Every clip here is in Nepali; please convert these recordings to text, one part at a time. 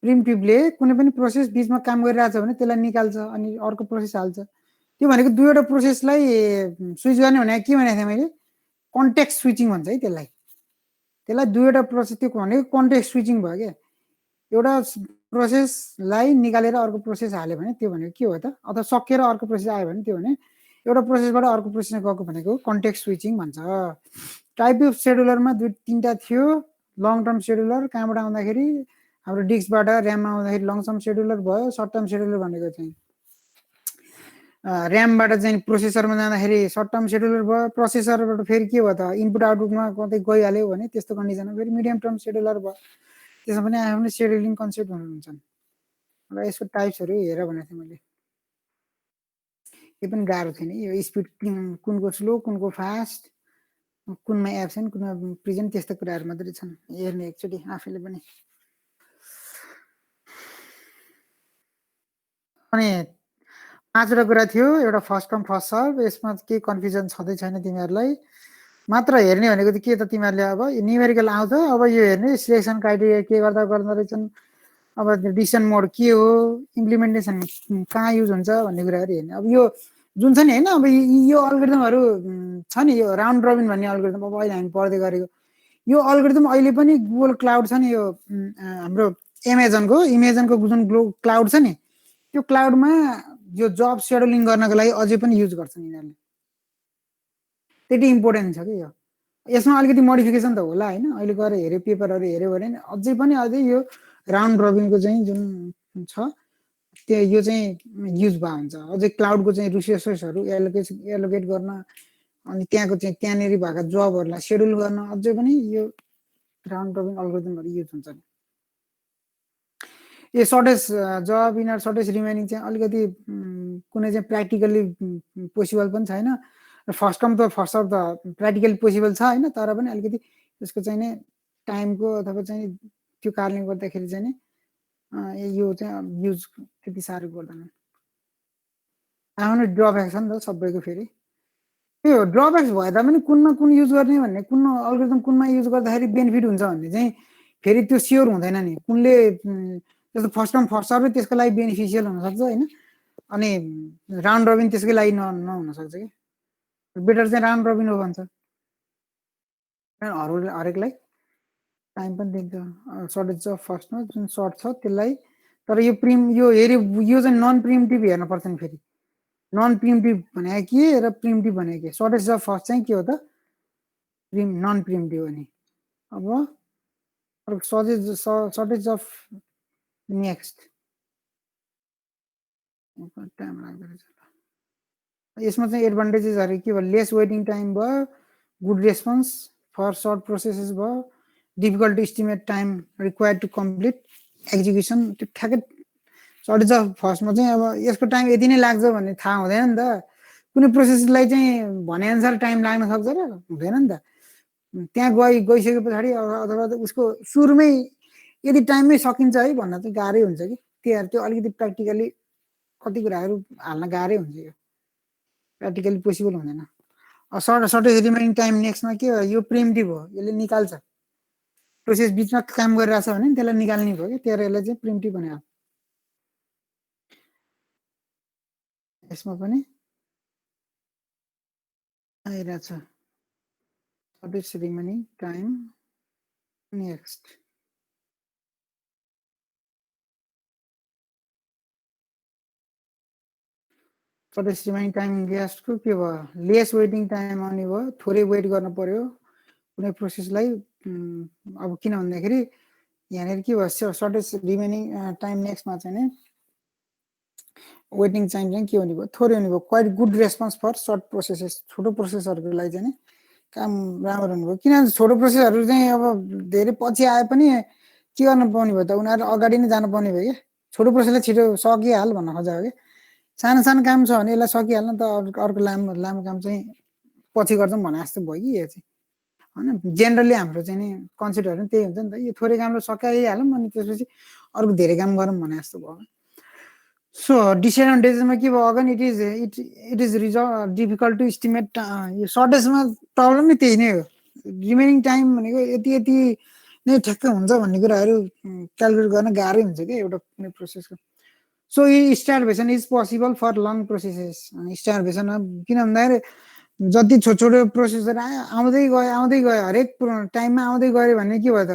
प्रिमिटिभले कुनै पनि प्रोसेस बीचमा काम गरिरहेछ भने त्यसलाई निकाल्छ अनि अर्को प्रोसेस हाल्छ। त्यो भनेको दुईवटा प्रोसेसलाई स्विच गर्ने भने के भनेको थिएँ मैले? कन्टेक्स्ट स्विचिङ भन्छ है त्यसलाई। त्यसलाई दुईवटा प्रोसेस त्यो भनेको कन्टेक्स्ट स्विचिङ भयो क्या। एउटा प्रोसेसलाई निकालेर अर्को प्रोसेस हाल्यो भने त्यो भनेको के हो त? अथवा सकेर अर्को प्रोसेस आयो भने त्यो भने एउटा प्रोसेसबाट अर्को प्रोसेसमा गएको भनेको कन्टेक्स्ट स्विचिङ भन्छ। टाइप अफ सेड्युलरमा तीनटा थियो। लङ टर्म सेड्युलर कहाँबाट आउँदाखेरि हाम्रो डिस्कबाट ऱ्याममा आउँदाखेरि लङ टर्म सेड्युलर भयो। सर्ट टर्म सेड्युलर भनेको चाहिँ ऱ्यामबाट चाहिँ प्रोसेसरमा जाँदाखेरि सर्ट टर्म सेड्युलर भयो। प्रोसेसरबाट फेरि के भयो त इनपुट आउटपुटमा कतै गइहाल्यो भने त्यस्तो कन्डिसनमा फेरि मिडियम टर्म सेड्युलर भयो। त्यसमा पनि आयो भने सेड्युलिङ कन्सेप्टहरू हुन्छन् र यसको टाइप्सहरू हेर भनेको थिएँ मैले। यो पनि गाह्रो थिएन। यो स्पिड कुनको स्लो कुनको फास्ट कुनमा एब्सेन्ट कुनमा प्रेजेन्ट त्यस्तो कुराहरू मात्रै छन् हेर्ने एकचोटि आफैले पनि। अनि 5वटा कुरा थियो। एउटा फर्स्ट कम फर्स्ट सर्भ। यसमा केही कन्फ्युजन छँदै छैन तिमीहरूलाई। मात्र हेर्ने भनेको चाहिँ के त तिमीहरूले अब न्युमेरिकल आउँछ। अब यो हेर्ने सिलेक्सन क्राइटेरिया के गर्दा गर्दो रहेछन्। अब डिसिसन मोड के हो इम्प्लिमेन्टेसन कहाँ युज हुन्छ भन्ने कुराहरू हेर्ने। अब यो जुन छ नि होइन अब यो अल्गोरिदमहरू छ नि यो राउन्ड रबिन भन्ने अल्गोरिदम अब अहिले हामी पढ्दै गरेको यो अल्गोरिदम अहिले पनि गुगल क्लाउड छ नि यो हाम्रो एमाजोनको जुन क्लाउड छ नि त्यो क्लाउडमा यो जब सेड्युलिङ गर्नको लागि अझै पनि युज गर्छन् यिनीहरूले। त्यति इम्पोर्टेन्ट छ कि यो। यसमा अलिकति मोडिफिकेसन त होला होइन। अहिले गएर हेऱ्यो पेपरहरू हेऱ्यो भने अझै यो राउन्ड रबिनको चाहिँ जुन छ त्यो यो चाहिँ युज भयो हुन्छ। अझै क्लाउडको चाहिँ रिसोर्सेसहरू एलोकेट गर्न अनि त्यहाँको चाहिँ त्यहाँनिर भएका जबहरूलाई सेड्युल गर्न अझै पनि यो राउन्ड रबिन अल्गोरिदमहरू युज हुन्छ। यो सर्टेज जब इनर सर्टेज रिमेनिङ चाहिँ अलिकति कुनै चाहिँ प्र्याक्टिकल्ली पोसिबल पनि छैन। फर्स्ट कम त फर्स्ट सर्भ त प्र्याक्टिकली पोसिबल छ होइन। तर पनि अलिकति त्यसको चाहिँ नि टाइमको अथवा चाहिँ त्यो कारणले गर्दाखेरि चाहिँ नि यो चाहिँ युज त्यति साह्रो गर्दैन। आफ्नो ड्रब्याक छ नि त सबैको। फेरि त्यो ड्रब्याक्स भए तापनि कुनमा कुन युज गर्ने भन्ने कुन अल्गोरिदम कुनमा युज गर्दाखेरि बेनिफिट हुन्छ भन्ने चाहिँ फेरि त्यो स्योर हुँदैन नि। कुनले जस्तो फर्स्ट कम फर्स्ट सर्भ त्यसको लागि बेनिफिसियल हुनसक्छ होइन। अनि राउन्ड रबिन त्यसकै लागि नहुनसक्छ कि। बेटर चाहिँ राउन्ड रबिन हो भन्छ हरेकलाई। टाइम पनि दिन्छ सर्टेज छ फर्स्टमा जुन सर्ट छ त्यसलाई। तर यो यो हेऱ्यो यो चाहिँ नन प्रिमिटिभ हेर्नुपर्छ नि। फेरि नन प्रिमिटिभ भनेको के र प्रिमिटिभ भनेको के? सर्टेज अफ फर्स्ट चाहिँ के हो त? नन प्रिमिटिभ हो नि। अब सर्टेज अफ नेक्स्ट टाइम लाग्दो रहेछ। यसमा चाहिँ एडभान्टेजेसहरू के भयो? लेस वेटिङ टाइम भयो। Good response for short processes भयो। Difficult estimate time required to complete execution. त्यो ठ्याक्कै सर्टेज अफ फर्स्टमा चाहिँ अब यसको टाइम यति नै लाग्छ भन्ने थाहा हुँदैन नि त। कुनै प्रोसेसलाई चाहिँ भनेअनुसार टाइम लाग्न सक्छ र हुँदैन नि त। त्यहाँ गइसके पछाडि अथवा उसको सुरुमै यदि टाइममै सकिन्छ है भन्न चाहिँ गाह्रै हुन्छ कि। त्यो अलिकति प्र्याक्टिकली कति कुराहरू हाल्न गाह्रै हुन्छ। यो प्र्याक्टिकली पोसिबल हुँदैन। सर्टेज रिमेनिङ टाइम नेक्स्टमा के हो? यो प्रिमिटिभ हो। यसले निकाल्छ। प्रोसेस बिचमा काम गरिरहेछ भने त्यसलाई निकाल्ने भयो कि त्यही यसलाई चाहिँ प्रिमिटिभ भनेको। यसमा पनि आइरहेछ shortest remaining time next. Shortest remaining time नेक्स्टको के भयो? लेस वेटिङ टाइम आउने भयो। थोरै वेट गर्न पर्यो कुनै प्रोसेसलाई। अब किन भन्दाखेरि यहाँनिर के भयो? सर्टेज रिमेनिङ टाइम नेक्स्टमा चाहिँ नि वेटिङ टाइम चाहिँ के हुने भयो? थोरै हुने भयो। Quite good response for short processes. छोटो प्रोसेसहरूको लागि चाहिँ काम राम्रो हुनुभयो। किनभने छोटो प्रोसेसहरू चाहिँ अब धेरै पछि आए पनि के गर्न पाउने भयो त? उनीहरू अगाडि नै जानु पर्ने भयो क्या। छोटो प्रोसेसलाई छिटो सकिहाल भन्न खोजेको कि। सानो सानो काम छ भने यसलाई सकिहाल्न त अर्को लामो काम चाहिँ पछि गर्छौँ भने जस्तो भयो कि यो चाहिँ होइन। जेनरली हाम्रो चाहिँ नि कन्सेप्टहरू पनि त्यही हुन्छ नि त। यो थोरै कामलाई सकाइहालौँ अनि त्यसपछि अर्को धेरै काम गरौँ भने जस्तो भयो। सो डिसएडभान्टेजेसमा के भयो? Again it is difficult to estimate. यो सर्टेजमा प्रब्लम नै त्यही नै हो। रिमेनिङ टाइम भनेको यति नै ठ्याक्कै हुन्छ भन्ने कुराहरू क्यालकुलेट गर्न गाह्रै हुन्छ क्या एउटा कुनै प्रोसेसको सो यी starvation is possible for long processes starvation किन भन्दाखेरि जति छोटो छोटो प्रोसेसर आउँदै गयो हरेक टाइममा आउँदै गयो भने के भयो त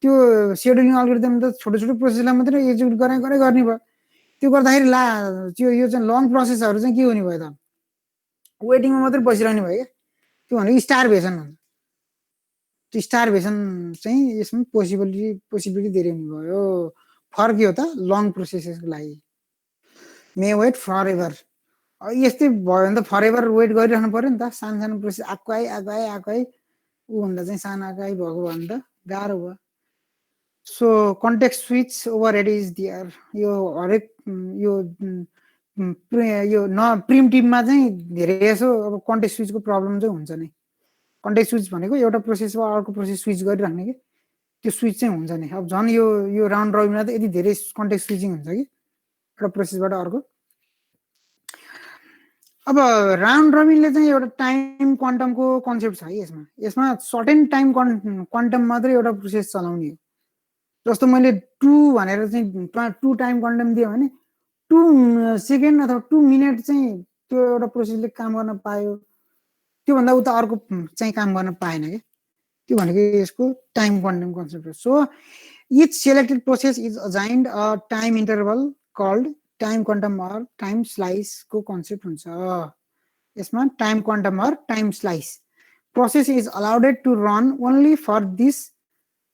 त्यो सेड्युलिङ अल्गोरिदम त छोटो छोटो प्रोसेसलाई मात्रै एक्जिक्युट गर्ने भयो त्यो गर्दाखेरि यो चाहिँ लङ प्रोसेसहरू चाहिँ के हुने भयो त वेटिङमा मात्रै बसिरहने भयो क्या त्यो भनेको स्टारभेसन हुन्छ त्यो स्टारभेसन चाहिँ यसमा पोसिबिलिटी धेरै हुने भयो फर के हो त लङ प्रोसेसको लागि मे वेट फर एभर यस्तै भयो भने त फर एभर वेट गरिरहनु पर्यो नि त सानो सानो प्रोसेस आएको आइ ऊभन्दा चाहिँ सानो आएको आइ भएको भयो भने त गाह्रो भयो so context switch overhead is there यो हरेक यो प्रिमिटिभमा चाहिँ धेरै यसो अब कन्टेक्स्ट स्विचको प्रब्लम चाहिँ हुन्छ नै कन्टेक्स्ट स्विच भनेको एउटा प्रोसेसबाट अर्को प्रोसेस स्विच गरिराख्ने कि त्यो स्विच चाहिँ हुन्छ नि अब झन् यो राउन्ड रबिनमा त यति धेरै कन्टेक्स्ट स्विचिङ हुन्छ कि एउटा प्रोसेसबाट अर्को अब राउन्ड रबिनले चाहिँ एउटा टाइम क्वान्टमको कन्सेप्ट छ है यसमा सर्टेन टाइम क्वान्टम मात्रै एउटा प्रोसेस चलाउने हो जस्तो मैले 2 भनेर चाहिँ 2 टाइम क्वान्टम दियो भने 2 सेकेन्ड अथवा 2 मिनट चाहिँ त्यो एउटा प्रोसेसले काम गर्न पायो त्योभन्दा उता अर्को चाहिँ काम गर्न पाएन कि त्यो भनेको यसको टाइम क्वान्टम कन्सेप्ट हो so each selected process is assigned a time interval called time quantum or time स्लाइसको कन्सेप्ट हुन्छ यसमा time quantum or time slice process is allowed to run only for this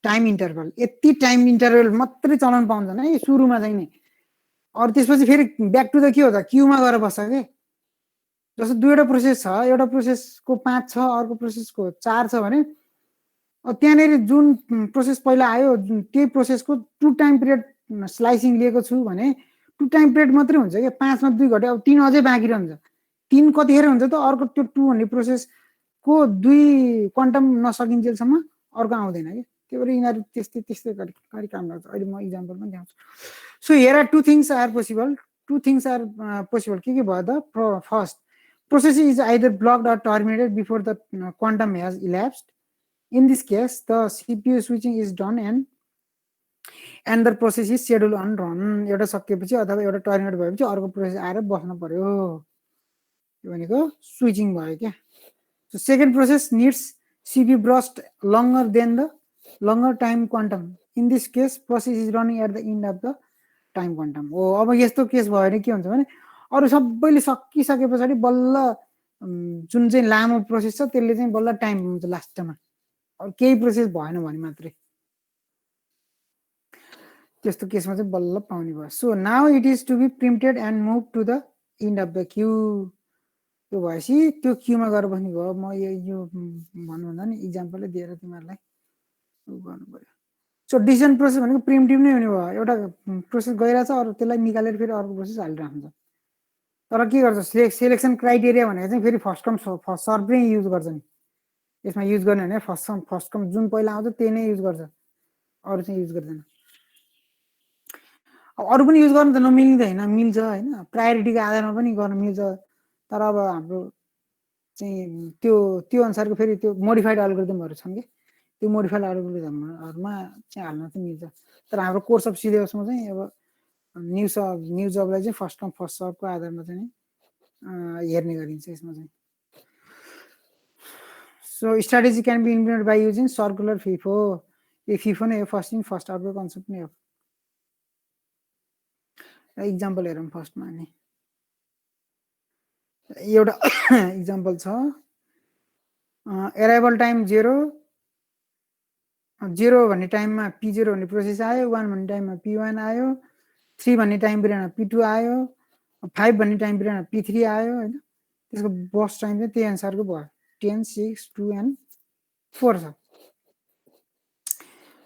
time interval यति टाइम इन्टरभल मात्रै चलाउन पाउँदैन है सुरुमा चाहिँ नै अरू त्यसपछि फेरि ब्याक टु द के हो त क्युमा गएर बस्छ के जस्तो दुईवटा प्रोसेस छ एउटा प्रोसेसको 5 छ अर्को प्रोसेसको 4 छ भने त्यहाँनिर जुन प्रोसेस पहिला आयो त्यही प्रोसेसको 2 टाइम पिरियड स्लाइसिङ लिएको छु भने 2 टाइम पिरियड मात्रै हुन्छ क्या 5 मा 2 घट्यो अब 3 अझै बाँकी रहन्छ 3 कतिखेर हुन्छ त अर्को त्यो 2 भन्ने प्रोसेसको 2 क्वान्टम नसकिन्जेलसम्म अर्को आउँदैन कि त्यो भएर यिनीहरू त्यस्तै गरी काम गर्छ अहिले म इक्जाम्पल पनि देखाउँछु so here are 2 things are possible के भयो त first process is either blocked or terminated before the quantum has elapsed. In this case, the CPU switching is done and the process is scheduled on run. एउटा सकिएपछि अथवा एउटा टर्मिनेट भएपछि अर्को प्रोसेस आएर बस्न पर्यो यो भनेको स्विचिङ भयो क्या so second process needs CPU burst longer than the longer time quantum. In this case, process is running at the end of the time quantum. हो अब यस्तो केस भयो भने के हुन्छ भने अरू सबैले सकिसके पछाडि बल्ल जुन चाहिँ लामो प्रोसेस छ त्यसले चाहिँ बल्ल टाइम हुन्छ लास्टमा अब केही प्रोसेस भएन भने मात्रै त्यस्तो केसमा चाहिँ बल्ल पाउने भयो so now it is to be preempted and move to the end of the queue त्यो भएपछि त्यो क्यूमा गएर बस्ने भयो म यो भन्नुभन्दा नि इक्जाम्पलै दिएर तिमीहरूलाई गर्नु पर्यो सो डिसिजन प्रोसेस भनेको प्रिमिटिभ नै हुने भयो एउटा प्रोसेस गइरहेछ अरू त्यसलाई निकालेर फेरि अर्को प्रोसेस हालिराख्छ तर के गर्छ सेलेक्सन क्राइटेरिया भनेको चाहिँ फेरि फर्स्ट कम फर्स्ट सर्भ नै युज गर्छ नि यसमा युज गर्ने भने फर्स्ट कम जुन पहिला आउँछ त्यही नै युज गर्छ अरू चाहिँ युज गर्दैन अब अरू पनि युज गर्नु त नमिल्दैन मिल्छ होइन प्रायोरिटीको आधारमा पनि गर्न मिल्छ तर अब हाम्रो चाहिँ त्यो अनुसारको फेरि त्यो मोडिफाइड अल्गोरिदमहरू छन् कि त्यो मोडिफाइड अल्गोरिदमहरूमा चाहिँ हाल्न चाहिँ मिल्छ तर हाम्रो कोर्स अफ सिलेबसमा चाहिँ अब न्यू जबलाई चाहिँ फर्स्ट कम फर्स्ट सर्भको आधारमा चाहिँ हेर्ने गरिन्छ यसमा चाहिँ so strategy can be implemented by using circular FIFO यो फिफो नै हो फर्स्ट इन फर्स्ट आउटको कन्सेप्ट नै हो इक्जाम्पल हेरौँ फर्स्टमा नि एउटा इक्जाम्पल छ एराइभल टाइम 0 भन्ने टाइममा P0 भन्ने प्रोसेस आयो 1 भन्ने टाइममा P1 आयो 3 भन्ने टाइम पिरियडमा P2 आयो 5 भन्ने टाइम पिरियडमा P3 आयो होइन त्यसको बस्ट टाइम चाहिँ त्यही अनुसारको भयो 10 6 2 एन्ड 4 छ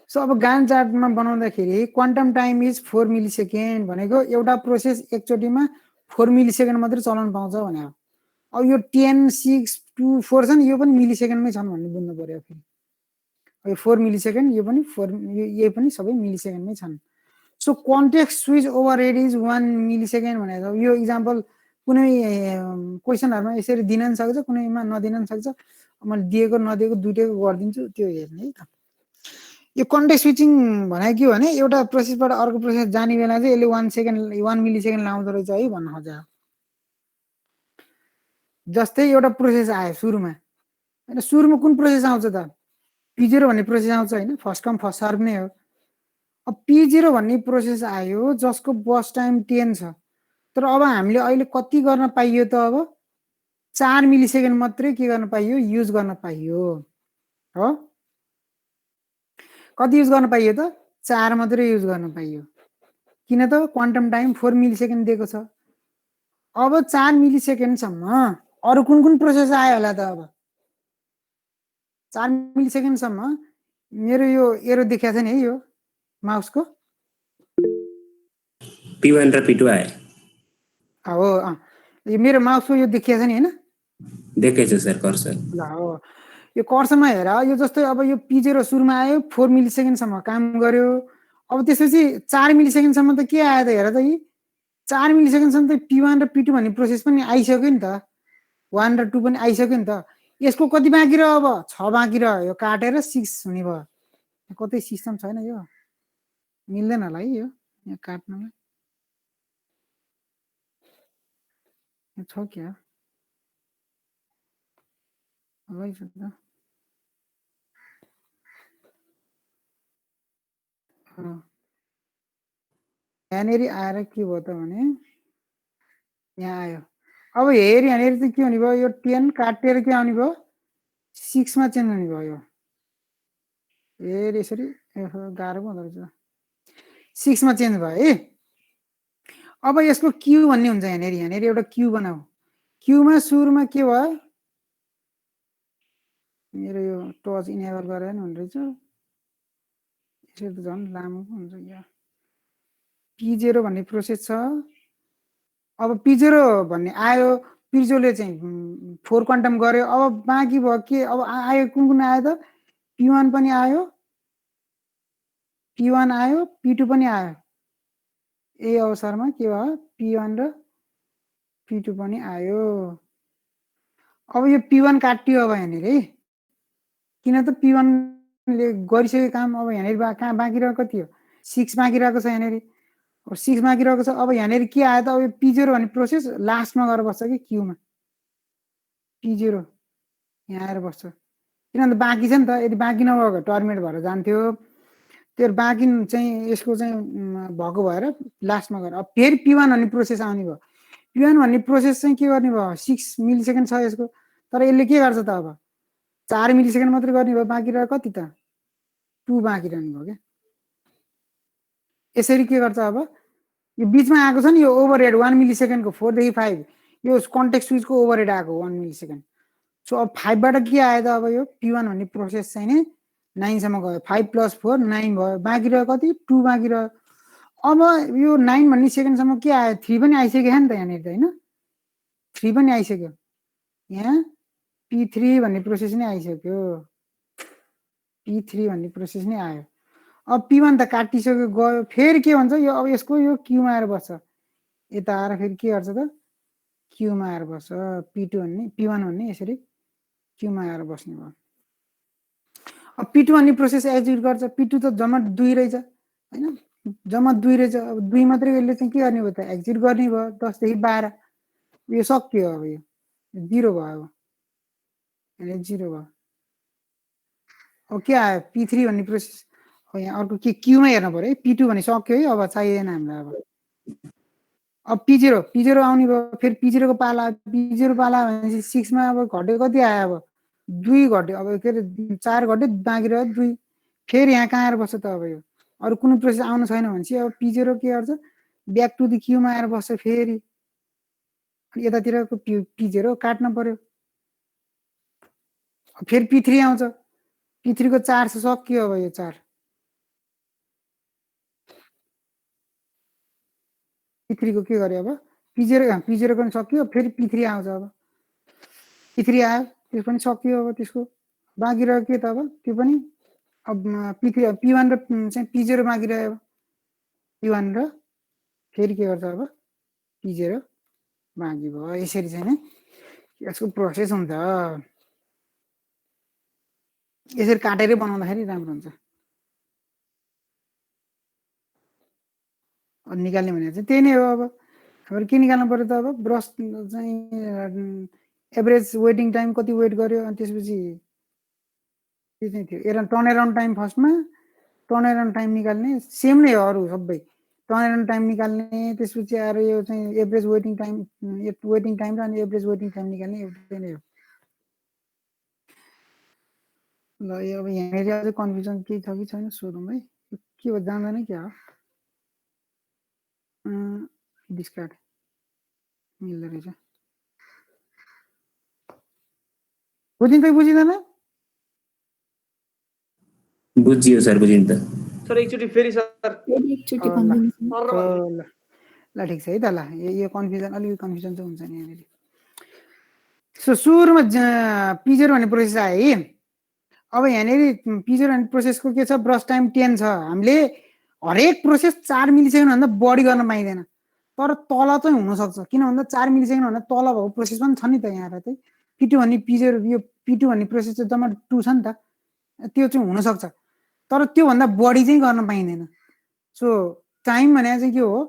सो अब गान चार्टमा बनाउँदाखेरि क्वान्टम टाइम इज 4 मिली सेकेन्ड भनेको एउटा प्रोसेस एकचोटिमा 4 मिली सेकेन्ड मात्रै चलाउन पाउँछ भने अब यो 10 6 2 4 छ नि यो पनि मिली सेकेन्डमै छन् भन्ने बुझ्नु पर्यो फेरि यो 4 मिली सेकेन्ड यो पनि 4 यो पनि सबै मिली सेकेन्डमै छन् so context switch over rate is 1 मिली सेकेन्ड भनेको यो इक्जाम्पल कुनै क्वेसनहरुमा यसरी दिन पनि सक्छ कुनैमा नदिन पनि सक्छ मैले दिएको नदिएको दुईटैको गरिदिन्छु त्यो हेर्ने है त यो कन्टेक्स्ट स्विचिङ भने के हो भने एउटा प्रोसेसबाट अर्को प्रोसेस जाने बेला चाहिँ यसले 1 सेकेन्ड 1 मिली सेकेन्ड लाउँदो रहेछ है भन्न खोजेको। जस्तै एउटा प्रोसेस आयो सुरुमा हैन, सुरुमा कुन प्रोसेस आउँछ त P0 भन्ने प्रोसेस आउँछ हैन, फर्स्ट कम फर्स्ट सर्भ नै हो। अब P0 भन्ने प्रोसेस आयो जसको बस टाइम 10 छ, तर अब हामीले अहिले कति गर्न पाइयो त अब 4 मिली सेकेन्ड मात्रै के गर्न पाइयो, युज गर्न पाइयो हो। कति युज गर्न पाइयो त 4 मात्रै युज गर्न पाइयो, किन त क्वान्टम टाइम 4 मिली सेकेन्ड दिएको छ। अब 4 मिली सेकेन्डसम्म अरू कुन कुन प्रोसेस आयो होला त अब 4 मिली सेकेन्डसम्म मेरो यो एरो देखाएको छ नि है, यो माउसको P1 र P2 आयो। हो यो मेरो माउसको यो देखिएको छ नि हैन, देखेछ सर कर्सर। ल हो यो कर्सरमा हेर, यो जस्तै अब यो P0 सुरुमा आयो 4 मिली सेकेन्डसम्म काम गर्यो। अब त्यसपछि 4 मिली सेकेन्डसम्म त के आयो त हेर त, यी 4 मिली सेकेन्डसम्म त P1 र P2 भन्ने प्रोसेस पनि आइसक्यो नि त, 1 र 2 पनि आइसक्यो नि त। यसको कति बाँकी रह्यो अब 6 बाँकी रह्यो, यो काटेर 6 हुने भयो। कतै सिस्टम छैन, यो मिल्दैन होला है यो यहाँ काट्नलाई, छ क्या त यहाँनिर आएर के भयो त भने यहाँ आयो। अब हेर यहाँनिर चाहिँ के हुने भयो, यो 10 काटेर के आउने भयो 6 मा चेन्ज हुने भयो। हेर यसरी गाह्रो पो हुँदो रहेछ, 6 मा चेन्ज भयो है। अब यसको क्यू भन्ने हुन्छ यहाँनिर, यहाँनिर एउटा क्यू बनाऊ। क्यूमा सुरुमा के भयो, मेरो यो टच इनेबल गरेर नि हुने रहेछ, यसरी त झन् लामो पो हुन्छ यो। P0 भन्ने प्रोसेस छ। अब P0 भन्ने आयो, P0ले चाहिँ 4 क्वान्टम गर्यो। अब बाँकी भयो के, अब आयो कुन कुन आयो त P1 पनि आयो, P1 आयो, P2 पनि आयो। यही अवसरमा के भयो P1 र P2 पनि आयो। अब यो P1 काटियो अब यहाँनिर है, किन त P1 ले गरिसक्यो काम। अब यहाँनिर कहाँ बाँकी रहेको कति हो 6 बाँकी रहेको छ यहाँनिर, 6 बाँकी रहेको छ। अब यहाँनिर के आयो त, अब यो P0 भन्ने प्रोसेस लास्टमा गएर बस्छ कि क्यूमा, P0 यहाँ आएर बस्छ, किनभने बाँकी छ नि त। यदि बाँकी नभएको टर्मिनेट भएर जान्थ्यो, त्यो बाँकी चाहिँ यसको चाहिँ भएको भएर लास्टमा गएर। अब फेरि P1 भन्ने प्रोसेस आउने भयो। P1 भन्ने प्रोसेस चाहिँ के गर्ने भयो, 6 मिली सेकेन्ड छ यसको, तर यसले के गर्छ त अब 4 मिली सेकेन्ड मात्रै गर्ने भयो, बाँकी रह्यो कति त 2 बाँकी रहने भयो क्या। यसरी के गर्छ, अब यो बिचमा आएको छ नि यो ओभरहेड 1 मिली सेकेन्डको 4 देखि 5, यो कन्टेक्स्ट स्विचको ओभरहेड आएको 1 मिली सेकेन्ड। सो अब 5 बाट के आयो त, अब यो P1 भन्ने प्रोसेस चाहिँ नि 9 सम्म गयो, 5 + 4 9 भयो, बाँकी रह्यो कति 2 बाँकी रह्यो। अब यो 9 भन्ने सेकेन्डसम्म के आयो 3 पनि आइसक्यो नि त यहाँनिर त हैन, 3 पनि आइसक्यो, यहाँ P3 भन्ने प्रोसेस नै आइसक्यो, P3 भन्ने प्रोसेस नै आयो। अब P1 त काटिसक्यो गयो, फेरि के भन्छ यो, अब यसको यो क्यूमा आएर बस्छ, यता आएर फेरि के गर्छ त क्यूमा आएर बस्छ। P2 भन्ने P1 भन्ने यसरी क्यूमा आएर बस्ने भयो। अब P2 भन्ने प्रोसेस एक्जिक्युट गर्छ। P2 त जम्मा 2 रहेछ हैन, जम्मा 2 रहेछ। अब 2 मात्रै यसले चाहिँ के गर्ने भयो त, एक्जिक्युट गर्ने भयो 10 देखि 12, यो सक्यो। अब यो 0 भयो, यसले 0 भयो। अब के आयो P3 भन्ने प्रोसेस, अब यहाँ अर्को के क्यूमा हेर्नु पर्यो है, P2 भने सक्यो है, अब चाहिएन हामीलाई। अब P0 आउने भयो, फेरि P0 को पाला, P0 पाला भनेपछि 6 मा अब घट्यो कति आयो, अब 2 घट्यो। अब के अरे 4 घट्यो, बाँकी रह्यो 2, फेरि यहाँ कहाँ आएर बस्छ त। अब यो अरू कुनै प्रोसेस आउनु छैन भनेपछि अब P0 के गर्छ, ब्याक टु द क्यूमा आएर बस्छ फेरि, अनि यतातिरको P0 काट्न पर्यो। फेरि P3 आउँछ, P3 को 4 सक्यो। अब यो 4 P3 को के गर्यो, अब P0 पनि सक्यो, फेरि P3 आउँछ। अब P3 आयो, त्यो पनि सक्यो। अब त्यसको बाँकी रह्यो के त, अब त्यो पनि अब P1 र चाहिँ P0 बाँकी रह्यो। P1 र फेरि के गर्छ, अब P0 बाँकी भयो। यसरी चाहिँ नि यसको प्रोसेस हुन्छ, यसरी काटेरै बनाउँदाखेरि राम्रो हुन्छ। निकाल्ने भने चाहिँ त्यही नै हो। अब हाम्रो के निकाल्नु पर्यो त? अब ब्रस चाहिँ एभरेज वेटिङ टाइम कति वेट गर्यो, अनि त्यसपछि के चाहिँ थियो टर्न एराउन्ड टाइम फर्स्टमा, टर्न एराउन्ड टाइम निकाल्ने सेम नै हो अरू सबै, टर्न एराउन्ड टाइम निकाल्ने, त्यसपछि आएर यो चाहिँ एभरेज वेटिङ टाइम र अनि एभरेज वेटिङ टाइम निकाल्ने एउटै नै हो। ल यो अब यहाँनिर अझै कन्फ्युजन केही छ कि छैन सोधौँ है, के हो जान्दैन क्या हो? डिस्कार्ड मिल्दो रहेछ। बुझिन्छ कि बुझिँदैन? बुझियो सर, बुझिन्छ सर एकचोटि फेरि सर एकचोटि ल ठिक छ है त। ल यो कन्फ्युजन अलिकति कन्फ्युजन चाहिँ हुन्छ नि यहाँनिर। सो सुरुमा पिजर भन्ने प्रोसेस आयो है। अब यहाँनिर पिजर भन्ने प्रोसेसको के छ, ब्रस टाइम 10 छ। हामीले हरेक प्रोसेस 4 मिलिसेकेन्डभन्दा बढी गर्न पाइँदैन, तर तल चाहिँ हुनसक्छ। किन भन्दा 4 मिलिसेकेन्डभन्दा तल भएको प्रोसेस पनि छ नि त। यहाँ चाहिँ P2 भन्ने पिजर, यो P2 भन्ने प्रोसेस चाहिँ जम्मा 2 छ नि त, त्यो चाहिँ हुनसक्छ, तर त्योभन्दा बढी चाहिँ गर्न पाइँदैन। सो टाइम भने चाहिँ के हो,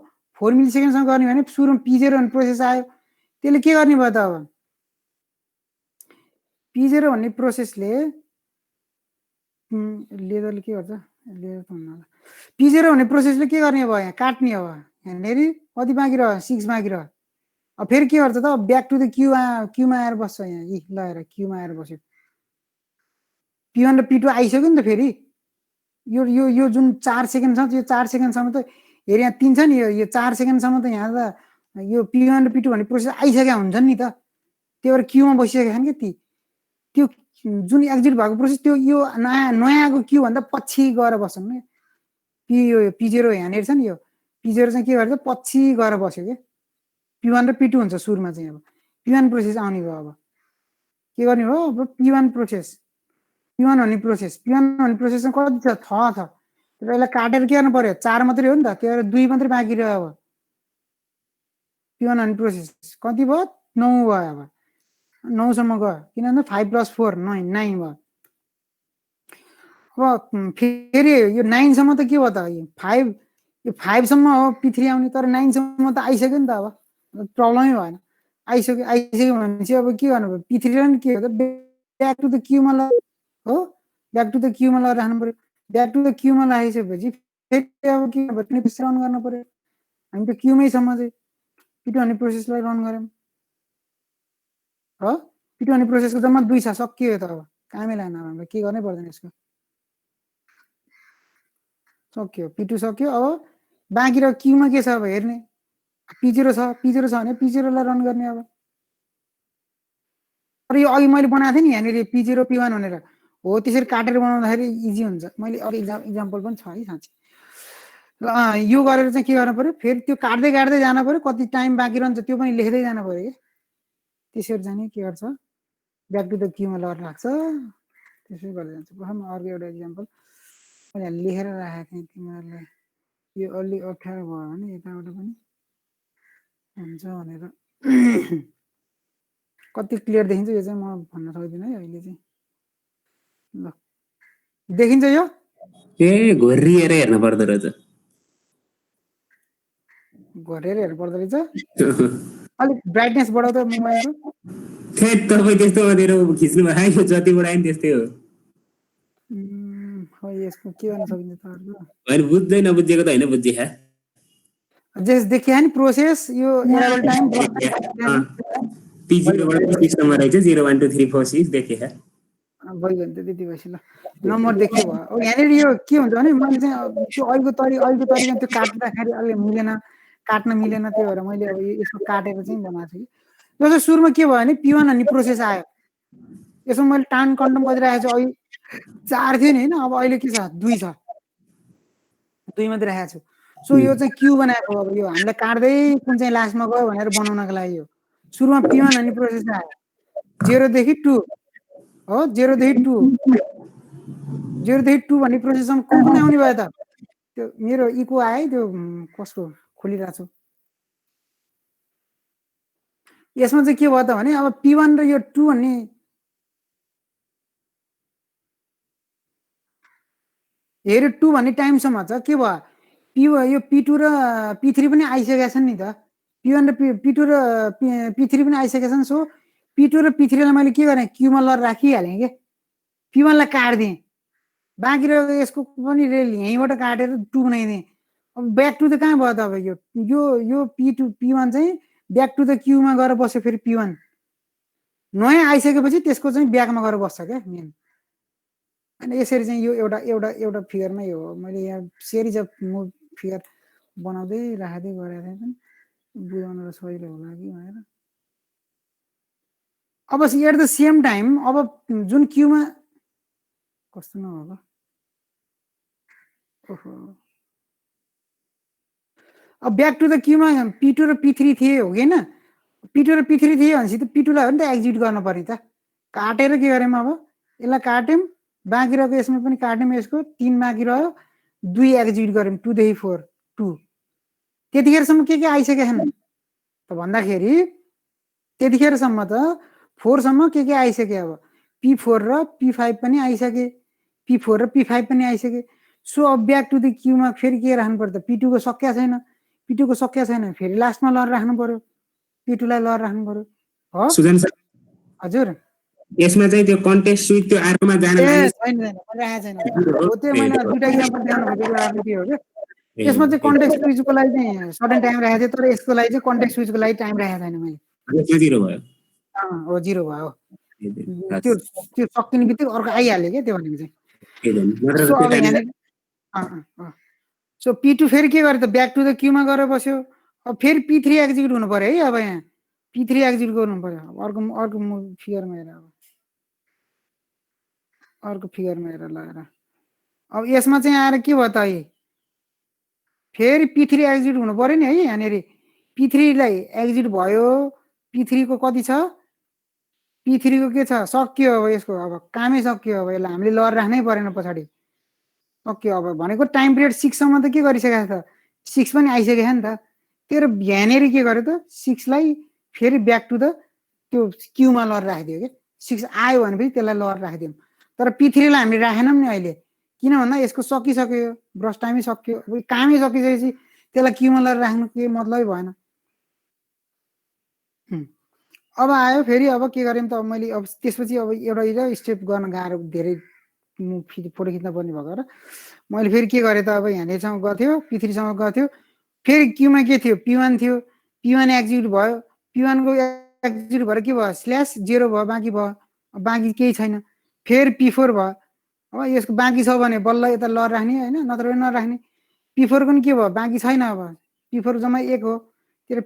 4 मिलिसेकेन्डसम्म गर्ने भने सुरुमा पिजेरो भन्ने प्रोसेस आयो, त्यसले के गर्ने भयो त? अब पिजेरो भन्ने प्रोसेसले लेदरले के गर्छ, लेदर त हुन्न, पिजेरो भन्ने प्रोसेसले के गर्ने भयो, यहाँ काट्ने हो। यहाँनिर कति बाँकी रह्यो, 6 बाँकी रह्यो। अब फेरि के गर्छ त, ब्याक टु द क्यूमा आएर बस्छ। यहाँ यी ल हेर क्यूमा आएर बस्यो, P1 र P2 आइसक्यो नि त। फेरि यो यो यो जुन 4 सेकेन्ड छ, यो 4 सेकेन्डसम्म त हेर, यहाँ 3 छ नि, यो 4 सेकेन्डसम्म त यहाँ त यो P1 र P2 भन्ने प्रोसेस आइसकेका हुन्छन् नि त। त्यही भएर क्यूमा बसिसकेका छन् कि त्यो जुन एक्जिट भएको प्रोसेस त्यो यो नयाँको क्यू भन्दा पछि गएर बस्छन् नि। P0 यहाँनिर छ नि, यो P0 चाहिँ के गर्छ, पछि गएर बस्यो कि P1 र P2 हुन्छ सुरुमा चाहिँ। अब P1 प्रोसेस आउने भयो। अब के गर्ने हो, अब P1 भन्ने प्रोसेस चाहिँ कति छ, 6 छ। त्यसलाई काटेर के गर्नु पर्यो, 4 मात्रै हो नि त, त्यही भएर 2 मात्रै बाँकी रह्यो। अब P1 भन्ने प्रोसेस कति भयो, 9 भयो। अब 9 सम्म गयो, किनभने 5 + 4 9 भयो। अब फेरि यो 9 सम्म त के भयो त, यो 5 सम्म हो P3 आउने, तर 9 सम्म त आइसक्यो नि त। अब प्रब्लमै भएन, आइसक्यो भनेपछि अब के गर्नु पर्यो, P3 र के हो त, ब्याक टु द क्यूमा हो, ब्याक टु द क्यूमा लगेर राख्नु पर्यो। ब्याक टु द क्यूमा लगाइसकेपछि फेरि अब के गर्नु पर्यो, रन गर्नु पर्यो। हामी त क्यूमैसम्म चाहिँ P2 भन्ने प्रोसेसलाई रन गऱ्यौँ हो। P2 भन्ने प्रोसेसको जम्मा 2 छ, सकियो त। अब कामै लागेन, हामीलाई के गर्नै पर्दैन, यसको सक्यो। P2 सक्यो। अब बाँकी र क्यूमा के छ अब हेर्ने, P0 छ भने P0 लाई रन गर्ने। अब तर यो अघि मैले बनाएको थिएँ नि यहाँनिर P0 P1 भनेर, हो त्यसरी काटेर बनाउँदाखेरि इजी हुन्छ। मैले अघि इक्जाम्पल पनि छ है साँच्चै। यो गरेर चाहिँ के गर्नु पर्यो, फेरि त्यो काट्दै जानु पर्यो, कति टाइम बाँकी रहन्छ त्यो पनि लेख्दै जानु पर्यो कि। त्यसरी चाहिँ के गर्छ, ब्याक टु द क्यूमा लगेर राख्छ, त्यसरी गर्दै जान्छ। म अर्को एउटा इक्जाम्पल मैले लेखेर राखेको थिएँ तिमीहरूलाई, यो अलि अप्ठ्यारो भयो भने यताबाट पनि हुन्छ भनेर। कति क्लियर देखिन्छ यो चाहिँ म भन्न सक्दिनँ है अहिले चाहिँ। ल देखिन्छ यो, ए घोरिएर हेर्नु पर्दो रहेछ, घोरेर हेर्नु पर्दो रहेछ। अलिक ब्राइटनेस बढाउ त मोबाइलको। तपाईँ त्यस्तो गरेर खिच्नु भयो, जति बढायो नि त्यस्तै हो। यसको के गर्न सकिन्छ त अर्को, होइन बुझ्दै नबुझेको त होइन, बुझे जस देखिया नि प्रोसेस, यो एराइभल टाइम P0 बाट P6 सम्म रहेछ, 0 1 2 3 4 6 देखे भइगयो नि त, त्यति भएपछि ल नम्बर देखियो भयो। अब यहाँनिर यो के हुन्छ भने मैले चाहिँ त्यो अहिलेको तरिका त्यो काट्दाखेरि अलि काट्न मिलेन, त्यही भएर मैले अब यसको काटेर चाहिँ बनाएको छु कि। जस्तो सुरुमा के भयो भने P1 भन्ने प्रोसेस आयो, यसमा मैले टाइम कन्टम कति राखेको छु, अघि 4 थियो नि होइन, अब अहिले के छ, 2 छ, 2 मात्रै राखेको छु। सो यो चाहिँ क्यू बनाएको। अब यो हामीले काट्दै कुन चाहिँ लास्टमा गयो भनेर बनाउनको लागि यो सुरुमा P1 भन्ने प्रोसेस आयो, 0 देखि 2 हो, 0 देखि 2 भन्ने प्रोसेसमा कुन आउने भयो त, त्यो मेरो इको आयो त्यो कसको खोलिरहेको छु। यसमा चाहिँ के भयो त भने, अब P1 र यो 2 भन्ने हेर 2 भन्ने टाइमसम्म छ, के भयो यो P2 र P3 पनि आइसकेका छन् नि त P1 र P2 र P3 पनि आइसकेका छन् सो P2 र P3 लाई मैले के गरेँ क्यूमा लर राखिहालेँ के P1 लाई काट्दिएँ बाँकी रहेको यसको पनि रेल यहीँबाट काटेर 2 बनाइदिएँ अब ब्याक टु द कहाँ भयो त अब यो P2 P1 चाहिँ ब्याक टु द क्यूमा गएर बस्यो फेरि P1 नयाँ आइसकेपछि त्यसको चाहिँ ब्याकमा गएर बस्छ क्या मेन अनि यसरी चाहिँ यो एउटा फिगरमा यो हो मैले यहाँ सिरिज अफ फिगर बनाउँदै राख्दै गरेको थिएँ पनि बुझाउन सजिलो होला कि भनेर अब एट द सेम टाइम अब जुन क्यूमा कस्तो नहोला ओहो अब ब्याक टु द क्यूमा P2 र P3 थिए हो कि हैन P2 र P3 थिए भनेपछि त P2 लाई हो नि त एक्जिट गर्न पर्यो त काटेर के गर्यौं अब यसलाई काट्यौं बाँकी रहेको यसमा पनि काट्यौं यसको 3 बाँकी रह्यो 2 एक्जिट गर्यौं 2 देखि 4 2 त्यतिखेरसम्म के आइसकेका छन् त भन्दाखेरि त्यतिखेरसम्म त 4 सम्म के आइसके अब P4 र P5 पनि आइसके P4 र P5 पनि आइसके सो अब ब्याक टु द क्यूमा फेरि के राख्नु पर्यो त P2 को सकिया छैन P2 को सकिया छैन फेरि लास्टमा लर राख्नु पर्यो P2 लाई लर राख्नु पर्यो हो सुजन सर हजुर यसमा चाहिँ त्यो कन्टेक्स्ट स्विच त्यो आर्कोमा जान ए लाग्ने छैन मैले राखेको छैन हो त्यो मैले दुईटा इक्जाम्पल देखाउन खोजेको आफ्नो के हो के यसमा चाहिँ कन्टेक्स्ट स्विचको लागि चाहिँ सर्टेन टाइम राखेको थिएँ तर यसको लागि चाहिँ कन्टेक्स्ट स्विचको लागि टाइम राखेको छैन मैले यसमा 0 भयो हो 0 भयो त्यो सकिने बित्तिकै अर्को आइहाल्यो क्या त्यो भनेको चाहिँ सो अब यहाँनिर सो P2 फेरि के गर्यो त ब्याक टु द क्यूमा गएर बस्यो अब फेरि P3 एक्जिक्युट हुनु पर्यो है अब यहाँ P3 एक्जिक्युट गर्नु पर्यो अर्को फिगरमा हेर अब अर्को फिगरमा हेर ल हेर अब यसमा चाहिँ आएर के भयो त है फेरि P3 एक्जिट हुनु पर्यो नि है यहाँनिर P3 लाई एक्जिट भयो P3 को कति छ P3 को के छ सक्यो अब यसको अब कामै सक्यो अब यसलाई हामीले लर राख्नै परेन पछाडि सक्यो अब भनेको टाइम पिरियड 6 सम्म त के गरिसकेको छ 6 पनि आइसकेको छ नि त तेरो यहाँनिर के गर्यो त 6 लाई फेरि ब्याक टु द त्यो क्यूमा लर राखिदियो के 6 आयो भनेपछि त्यसलाई लर राखिदियौँ तर P3 लाई हामीले राखेनौँ नि अहिले किन भन्दा यसको सकिसक्यो ब्रस टाइमै सक्यो कामै सकिसकेपछि त्यसलाई क्यूमा लर राख्नु के मतलबै भएन अब आयो फेरि अब के गर्यौँ त मैले अब त्यसपछि अब एउटा स्टेप गर्न गाह्रो धेरै फोटो खिच्न पर्ने भएको र मैले फेरि के गरेँ त अब यहाँनिरसम्म गर्थ्यो P3 सम्म गर्थ्यो फेरि क्यूमा के थियो P1 थियो P1 एक्जिक्युट भयो P1 को एक्जिक्युट भएर के भयो स्ल्यास 0 भयो बाँकी केही छैन फेरि P4 भयो अब यसको बाँकी छ भने बल्ल यता लर राख्ने हैन नत्र नराख्ने P4 पनि के भयो बाँकी छैन अब P4 जम्मा 1 हो तेरो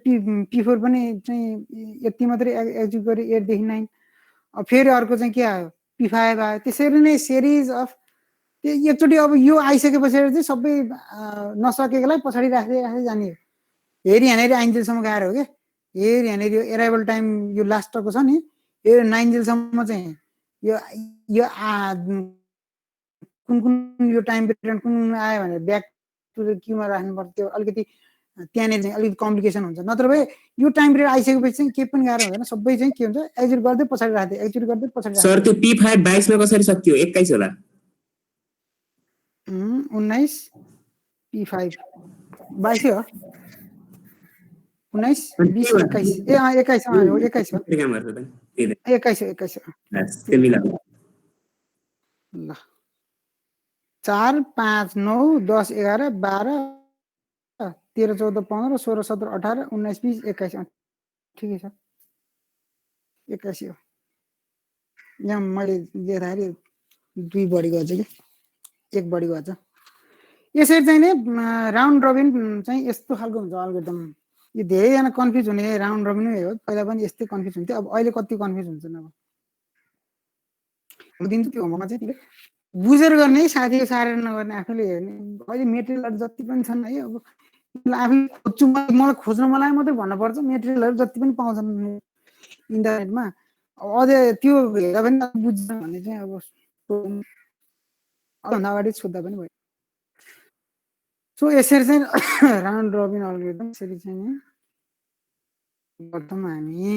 P4 पनि चाहिँ यति मात्रै एक्जिक्युट गरी 8 देखि 9 अब फेरि अर्को चाहिँ के आयो P5 आयो त्यसरी नै सिरिज अफ एकचोटि अब यो आइसकेपछि चाहिँ सबै नसकेकोलाई पछाडि राख्दै जाने हो फेरि यहाँनिर आइन्जेलसम्म गएर हो क्या फेरि यहाँनिर यो एराइभल टाइम यो लास्टको छ नि यो 9 जेलसम्म चाहिँ यो कुन यो टाइम पिरियड कुन आयो भने ब्याक टु द क्यूमा राख्नु पर्थ्यो अलिकति त्यहाँनिर चाहिँ अलिकति कम्प्लिकेसन हुन्छ नत्र भए यो टाइम पिरियड आइसकेपछि चाहिँ केही पनि गाह्रो हुँदैन सबै चाहिँ के हुन्छ एक्जिट गर्दै पछाडि राख्दै एक्जिट गर्दै पछाडि सर त्यो P5 22 मा कसरी सकियो 21 होला 19 P5 22 हो 19 20 21 ए 21 हो 21 हो काम गर्छ त 21 हो त्यो मिलाउ ल 4 5 9 10 11 12 13 14 15 16 17 18 19 20 21 ठिकै छ 21 हो यहाँ मैले देखाएँ 2 बढी गर्छ कि 1 बढी गर्छ यसरी चाहिँ नि राउन्ड रोबिन चाहिँ यस्तो खालको हुन्छ अल्गोरिदम यो धेरैजना कन्फ्युज हुने राउन्ड रोबिन हो पहिला पनि यस्तै कन्फ्युज हुन्थ्यो अब अहिले कति कन्फ्युज हुन्छन् अब दिन्छु त्यो होमवर्कमा चाहिँ बुझेर गर्ने साथीको सारेर नगर्ने आफूले हेर्ने अहिले मेटेरियलहरू जति पनि छन् है अब आफै खोज्छु मलाई खोज्न मलाई मात्रै भन्नुपर्छ मेटेरियलहरू जति पनि पाउँछन् इन्टरनेटमा अझै त्यो हेर्दा पनि बुझ्छ भन्ने चाहिँ अब भन्दा अगाडि सोद्धा पनि भयो सो यसरी चाहिँ राउन्ड रोबिन अल्गोरिदम यसरी चाहिँ गर्छौँ हामी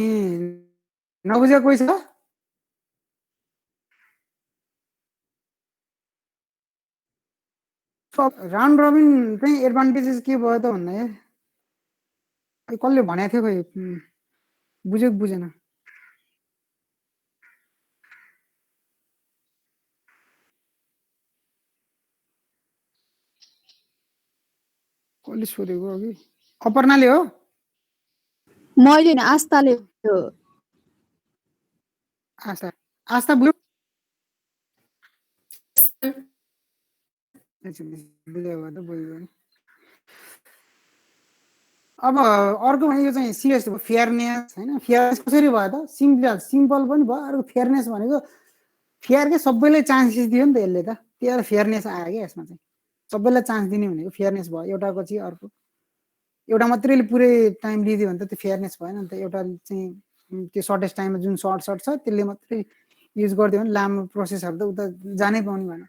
नबुझेको कोही छ राउन्ड रबिन चाहिँ एडभान्टेजेस के भयो त भन्दा कसले भनेको थियो खोइ बुझेको बुझेन कसले सोधेको अघि अपर्णाले हो मैले नि आस्थाले हो आस्था आस्था बुझ्यो बुझ्यो त बुझ्यो अब अर्को भनेको चाहिँ सिरियस भयो फेयरनेस होइन फेयरनेस कसरी भयो त सिम्पल पनि भयो अर्को फेयरनेस भनेको फेयरकै सबैलाई चान्सेस दियो नि त यसले त त्यही फेयरनेस आयो क्या यसमा चाहिँ सबैलाई चान्स दिने भनेको फेयरनेस भयो एउटाको चाहिँ अर्को एउटा मात्रैले पुरै टाइम लिइदियो भने त त्यो फेयरनेस भएन नि त एउटा चाहिँ त्यो सर्टेस्ट टाइममा जुन सर्ट छ त्यसले मात्रै युज गरिदियो भने लामो प्रोसेसहरू त उता जानै पाउने भएन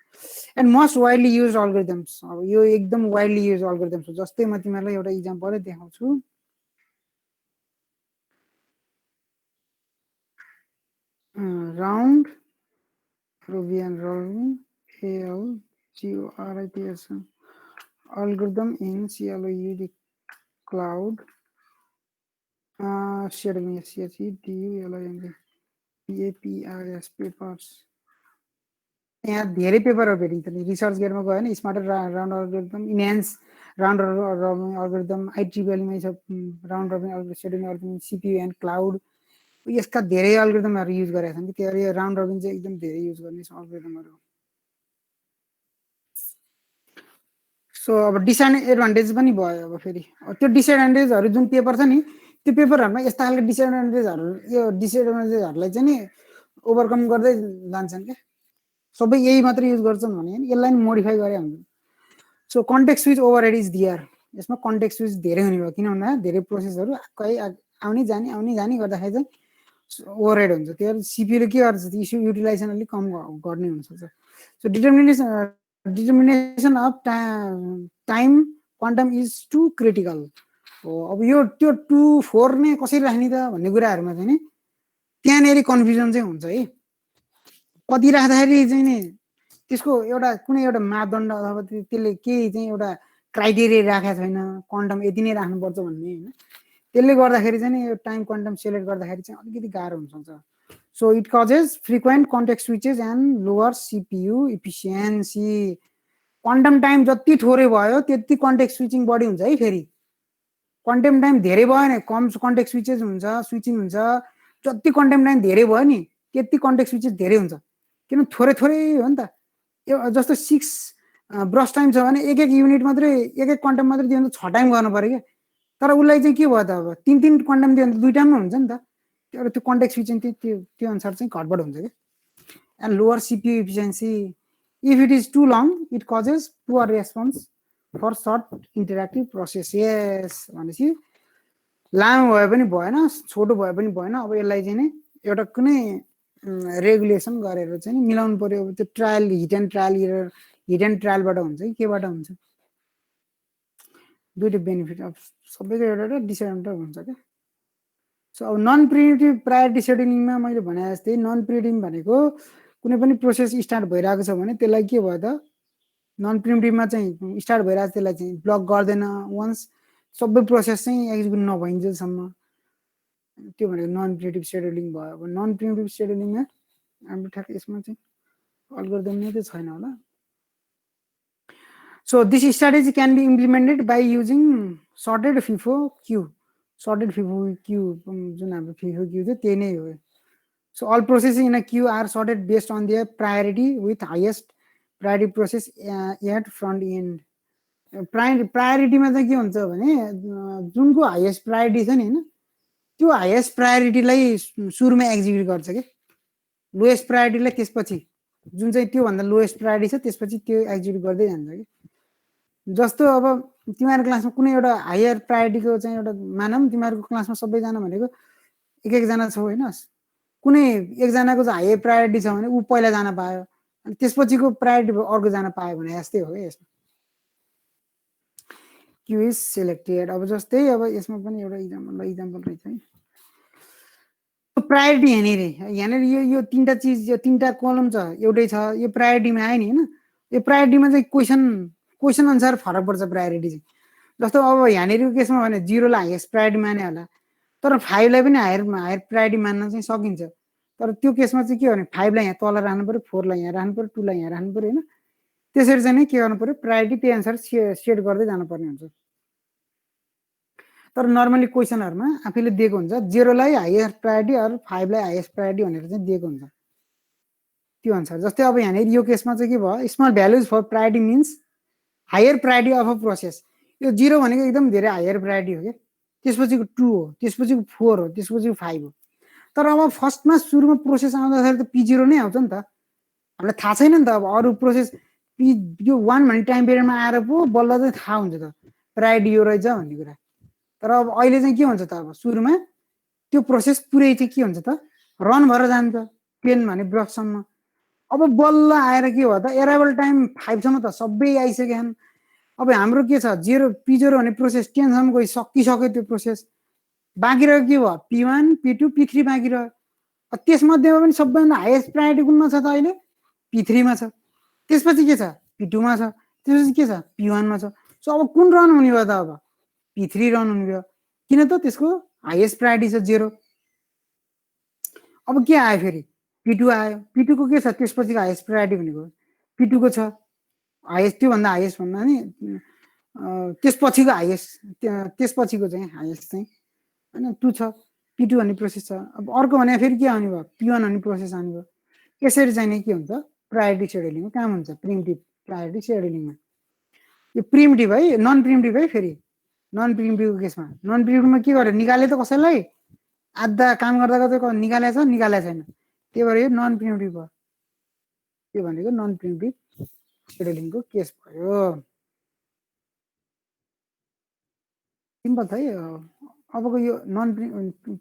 and most widely use algorithms अब यो एकदम वाइडली युज अल्गोरिदम्स हो जस्तै म तिमीहरूलाई एउटा इक्जाम्पलै देखाउँछु round रोबियन ALGORITHM algorithm in CLOUD cloud scheduling CHEDULING PAPRS papers यहाँ धेरै पेपरहरू भेटिन्छ नि रिसर्च गेटमा गयो भने smarter round algorithm enhance round robin algorithm IEEEमै छ round robin scheduling algorithm CPU and cloud यसका धेरै अल्गोरिदमहरू युज गरेका छन् कि त्यो राउन्ड रबिन चाहिँ एकदम धेरै युज गर्ने अल्गोरिदमहरू सो अब डिसएडभान्टेज पनि भयो अब फेरि त्यो डिसएडभान्टेजहरू जुन पेपर छ नि त्यो पेपरहरूमा यस्ता खालको डिसएडभान्टेजहरू यो डिसएडभान्टेजहरूलाई चाहिँ नि ओभरकम गर्दै जान्छन् क्या सबै यही मात्रै युज गर्छन् भने यसलाई नि मोडिफाई गरे हुन्छ so context switch overhead is there यसमा कन्टेक्स्ट स्विच धेरै हुने भयो किन भन्दा धेरै प्रोसेसहरू आउने जाने गर्दाखेरि चाहिँ ओभरहेड हुन्छ त्यो सिपियूले के गर्छ इस्यु युटिलाइजेसन अलिक कम गर्ने हुनसक्छ so determination of time quantum is too critical हो अब यो त्यो 2-4 नै कसरी राख्ने त भन्ने कुराहरूमा चाहिँ नि त्यहाँनिर कन्फ्युजन चाहिँ हुन्छ है कति राख्दाखेरि चाहिँ नि त्यसको एउटा कुनै एउटा मापदण्ड अथवा त्यसले केही चाहिँ एउटा क्राइटेरिया राखेको छैन क्वान्टम यति नै राख्नुपर्छ भन्ने होइन त्यसले गर्दाखेरि चाहिँ नि यो टाइम क्वान्टम सेलेक्ट गर्दाखेरि चाहिँ अलिकति गाह्रो हुनसक्छ so it causes frequent context switches and lower CPU efficiency quantum time जति थोरै भयो त्यति कन्टेक्स्ट स्विचिङ बढी हुन्छ है फेरि क्वान्टम टाइम धेरै भयो भने कम कन्टेक्स्ट स्विचेस हुन्छ स्विचिङ हुन्छ जति क्वान्टम टाइम धेरै भयो नि त्यति कन्टेक्स्ट स्विचेस धेरै हुन्छ किन थोरै हो नि त यो जस्तो 6 ब्रस टाइम छ भने एक युनिट मात्रै एक क्वान्टम मात्रै दियो भने 6 टाइम गर्नु पर्यो क्या तर उसलाई चाहिँ के भयो त अब 3 क्वान्टम दियो भने 2 टाइममा हुन्छ नि त त्यो कन्टेक्स्ट स्विचिङ त्यो अनुसार चाहिँ घटबड हुन्छ क्या and lower CPU efficiency if it is too long it causes poor response for short interactive process यस भनेपछि लामो भए पनि भएन छोटो भए पनि भएन अब यसलाई चाहिँ नि एउटा कुनै रेगुलेसन गरेर चाहिँ मिलाउनु पर्यो त्यो ट्रायल हिट एन्ड ट्रायलबाट हुन्छ कि केबाट हुन्छ दुईटै बेनिफिट अब सबैको एउटा डिसएडभान्टेज हुन्छ क्या सो अब नन प्रिडिक्टिभ प्रायोरिटी सेड्युलिङमा मैले भने जस्तै नन प्रिडिक्टिभ भनेको कुनै पनि प्रोसेस स्टार्ट भइरहेको छ भने त्यसलाई के भयो त नन प्रिडिक्टिभमा चाहिँ स्टार्ट भइरहेको त्यसलाई चाहिँ ब्लक गर्दैन वन्स सबै प्रोसेस चाहिँ एक्जिक्युट नभइन्जेलसम्म त्यो भनेको नन प्रिडिक्टिभ सेड्युलिङ भयो अब नन प्रिडिक्टिभ सेड्युलिङमा हाम्रो ठ्याक्क यसमा चाहिँ अल्गोरिदम नै त छैन होला so this strategy can be implemented by using sorted FIFO queue जुन हाम्रो फिफो क्यू थियो त्यही नै हो so all processing in a queue are sorted based on their priority with highest priority process at front and प्रायोरिटीमा चाहिँ के हुन्छ भने जुनको हाइएस्ट प्रायोरिटी छ नि होइन त्यो हाइएस्ट प्रायोरिटीलाई सुरुमा एक्जिक्युट गर्छ क्या लोएस्ट प्रायोरिटीलाई त्यसपछि जुन चाहिँ त्योभन्दा लोएस्ट प्रायोरिटी छ त्यसपछि त्यो एक्जिक्युट गर्दै जान्छ कि जस्तो अब तिमीहरूको क्लासमा कुनै एउटा हायर प्रायोरिटीको चाहिँ एउटा मानौँ तिमीहरूको क्लासमा सबैजना भनेको एकजना छ होइन कुनै एकजनाको चाहिँ हायर प्रायोरिटी छ भने ऊ पहिला जान पायो अनि त्यसपछिको प्रायोरिटी अर्को जान पायो भने जस्तै हो यसमा क्यू इज सेलेक्टेड अब जस्तै अब यसमा पनि एउटा इक्जाम्पल रहेछ है प्रायोरिटी यहाँनिर यो तीनटा चिज यो तीनटा कलम छ एउटै छ यो प्रायोरिटीमा आयो नि होइन यो प्रायोरिटीमा चाहिँ क्वेसन क्वेसन अनुसार फरक पर्छ प्रायोरिटी चाहिँ। जस्तो अब यहाँनिरको केसमा भने 0 लाई हाइएस्ट प्रायोरिटी माने होला, तर 5 लाई पनि हायर प्रायोरिटी मान्न चाहिँ सकिन्छ। तर त्यो केसमा चाहिँ के हो भने 5 लाई यहाँ तल राख्नु पर्यो, 4 लाई यहाँ राख्नु पर्यो, 2 लाई यहाँ राख्नु पर्यो हैन। त्यसरी चाहिँ के गर्नु पर्यो, प्रायोरिटी त्यही अनुसार सेट गर्दै जानुपर्ने हुन्छ। तर नर्मली क्वेसनहरुमा आफैले दिएको हुन्छ 0 लाई हाइएस्ट प्रायोरिटी अर 5 लाई हाइएस्ट प्रायोरिटी भनेर चाहिँ दिएको हुन्छ। त्यो अनुसार जस्तै अब यहाँ यो केसमा चाहिँ के भयो, small values for priority means higher priority of a process. यो 0 भनेको एकदम धेरै हायर प्रायोरिटी हो के, त्यसपछिको 2 हो, त्यसपछिको 4 हो, त्यसपछिको 5 हो। तर अब फर्स्टमा सुरुमा प्रोसेस आउँदाखेरि त P0 नै आउँछ नि त, हामीलाई थाहा छैन नि त। अब अरु प्रोसेस यो 1 भन्ने टाइम पिरियडमा आएर पो बल्ल चाहिँ थाहा हुन्छ त प्रायोरिटी यो रहेछ भन्ने कुरा। तर अब अहिले चाहिँ के हुन्छ त, अब सुरुमा त्यो प्रोसेस पुरै चाहिँ के हुन्छ त, रन भएर जान्छ 10 भने ब्लकसम्म। अब बल्ल आएर के भयो त, एराइभल टाइम 5 सम्म त सबै आइसकेछन्। अब हाम्रो के छ, 0 P0 भन्ने प्रोसेस 10 सम्म गइ सकिसक्यो त्यो प्रोसेस। बाँकी रह्यो के भयो, P1 P2 P3 बाँकी रह्यो। त्यसमध्येमा पनि सबैभन्दा हाइएस्ट प्रायोरिटी कुनमा छ त अहिले, P3 मा छ। त्यसपछि के छ, P2 मा छ। त्यसपछि के छ, P1 मा छ। सो अब कुन रन हुने भयो त, अब P3 रन हुने भयो, किन त त्यसको हाइएस्ट प्रायोरिटी छ 0। अब के आयो फेरि, P2 आयो। P2 को के छ, त्यसपछिको हाइएस्ट प्रायोरिटी भनेको P2 को छ हाइएस्ट, त्यो भन्दा हाइएस्ट भन्दा नि त्यसपछिको हाइएस्ट, त्यसपछिको चाहिँ हाइएस्ट चाहिँ हैन 2 छ। P2 भन्ने प्रोसेस छ। अब अर्को भने फेरि के आउने भयो, P1 भन्ने प्रोसेस आउने भयो। यसरी चाहिँ नि के हुन्छ, प्रायोरिटी सेड्युलिङको काम हुन्छ प्रिमिटिभ प्रायोरिटी सेड्युलिङमा। यो प्रिमिटिभ है, नन प्रिमिटिभ है। फेरि नन प्रिमिटिभको केसमा, नन प्रिमिटिभमा के गर्यो, निकाले त कसैलाई आधा काम गर्दा गर्दै निकालेछ निकाले छैन, त्यही भएर यो नन प्रिमिटिभ भयो। त्यो भनेको नन प्रिमिटिभ सेड्युलिङको केस भयो। सिम्पल छ है। अबको यो नन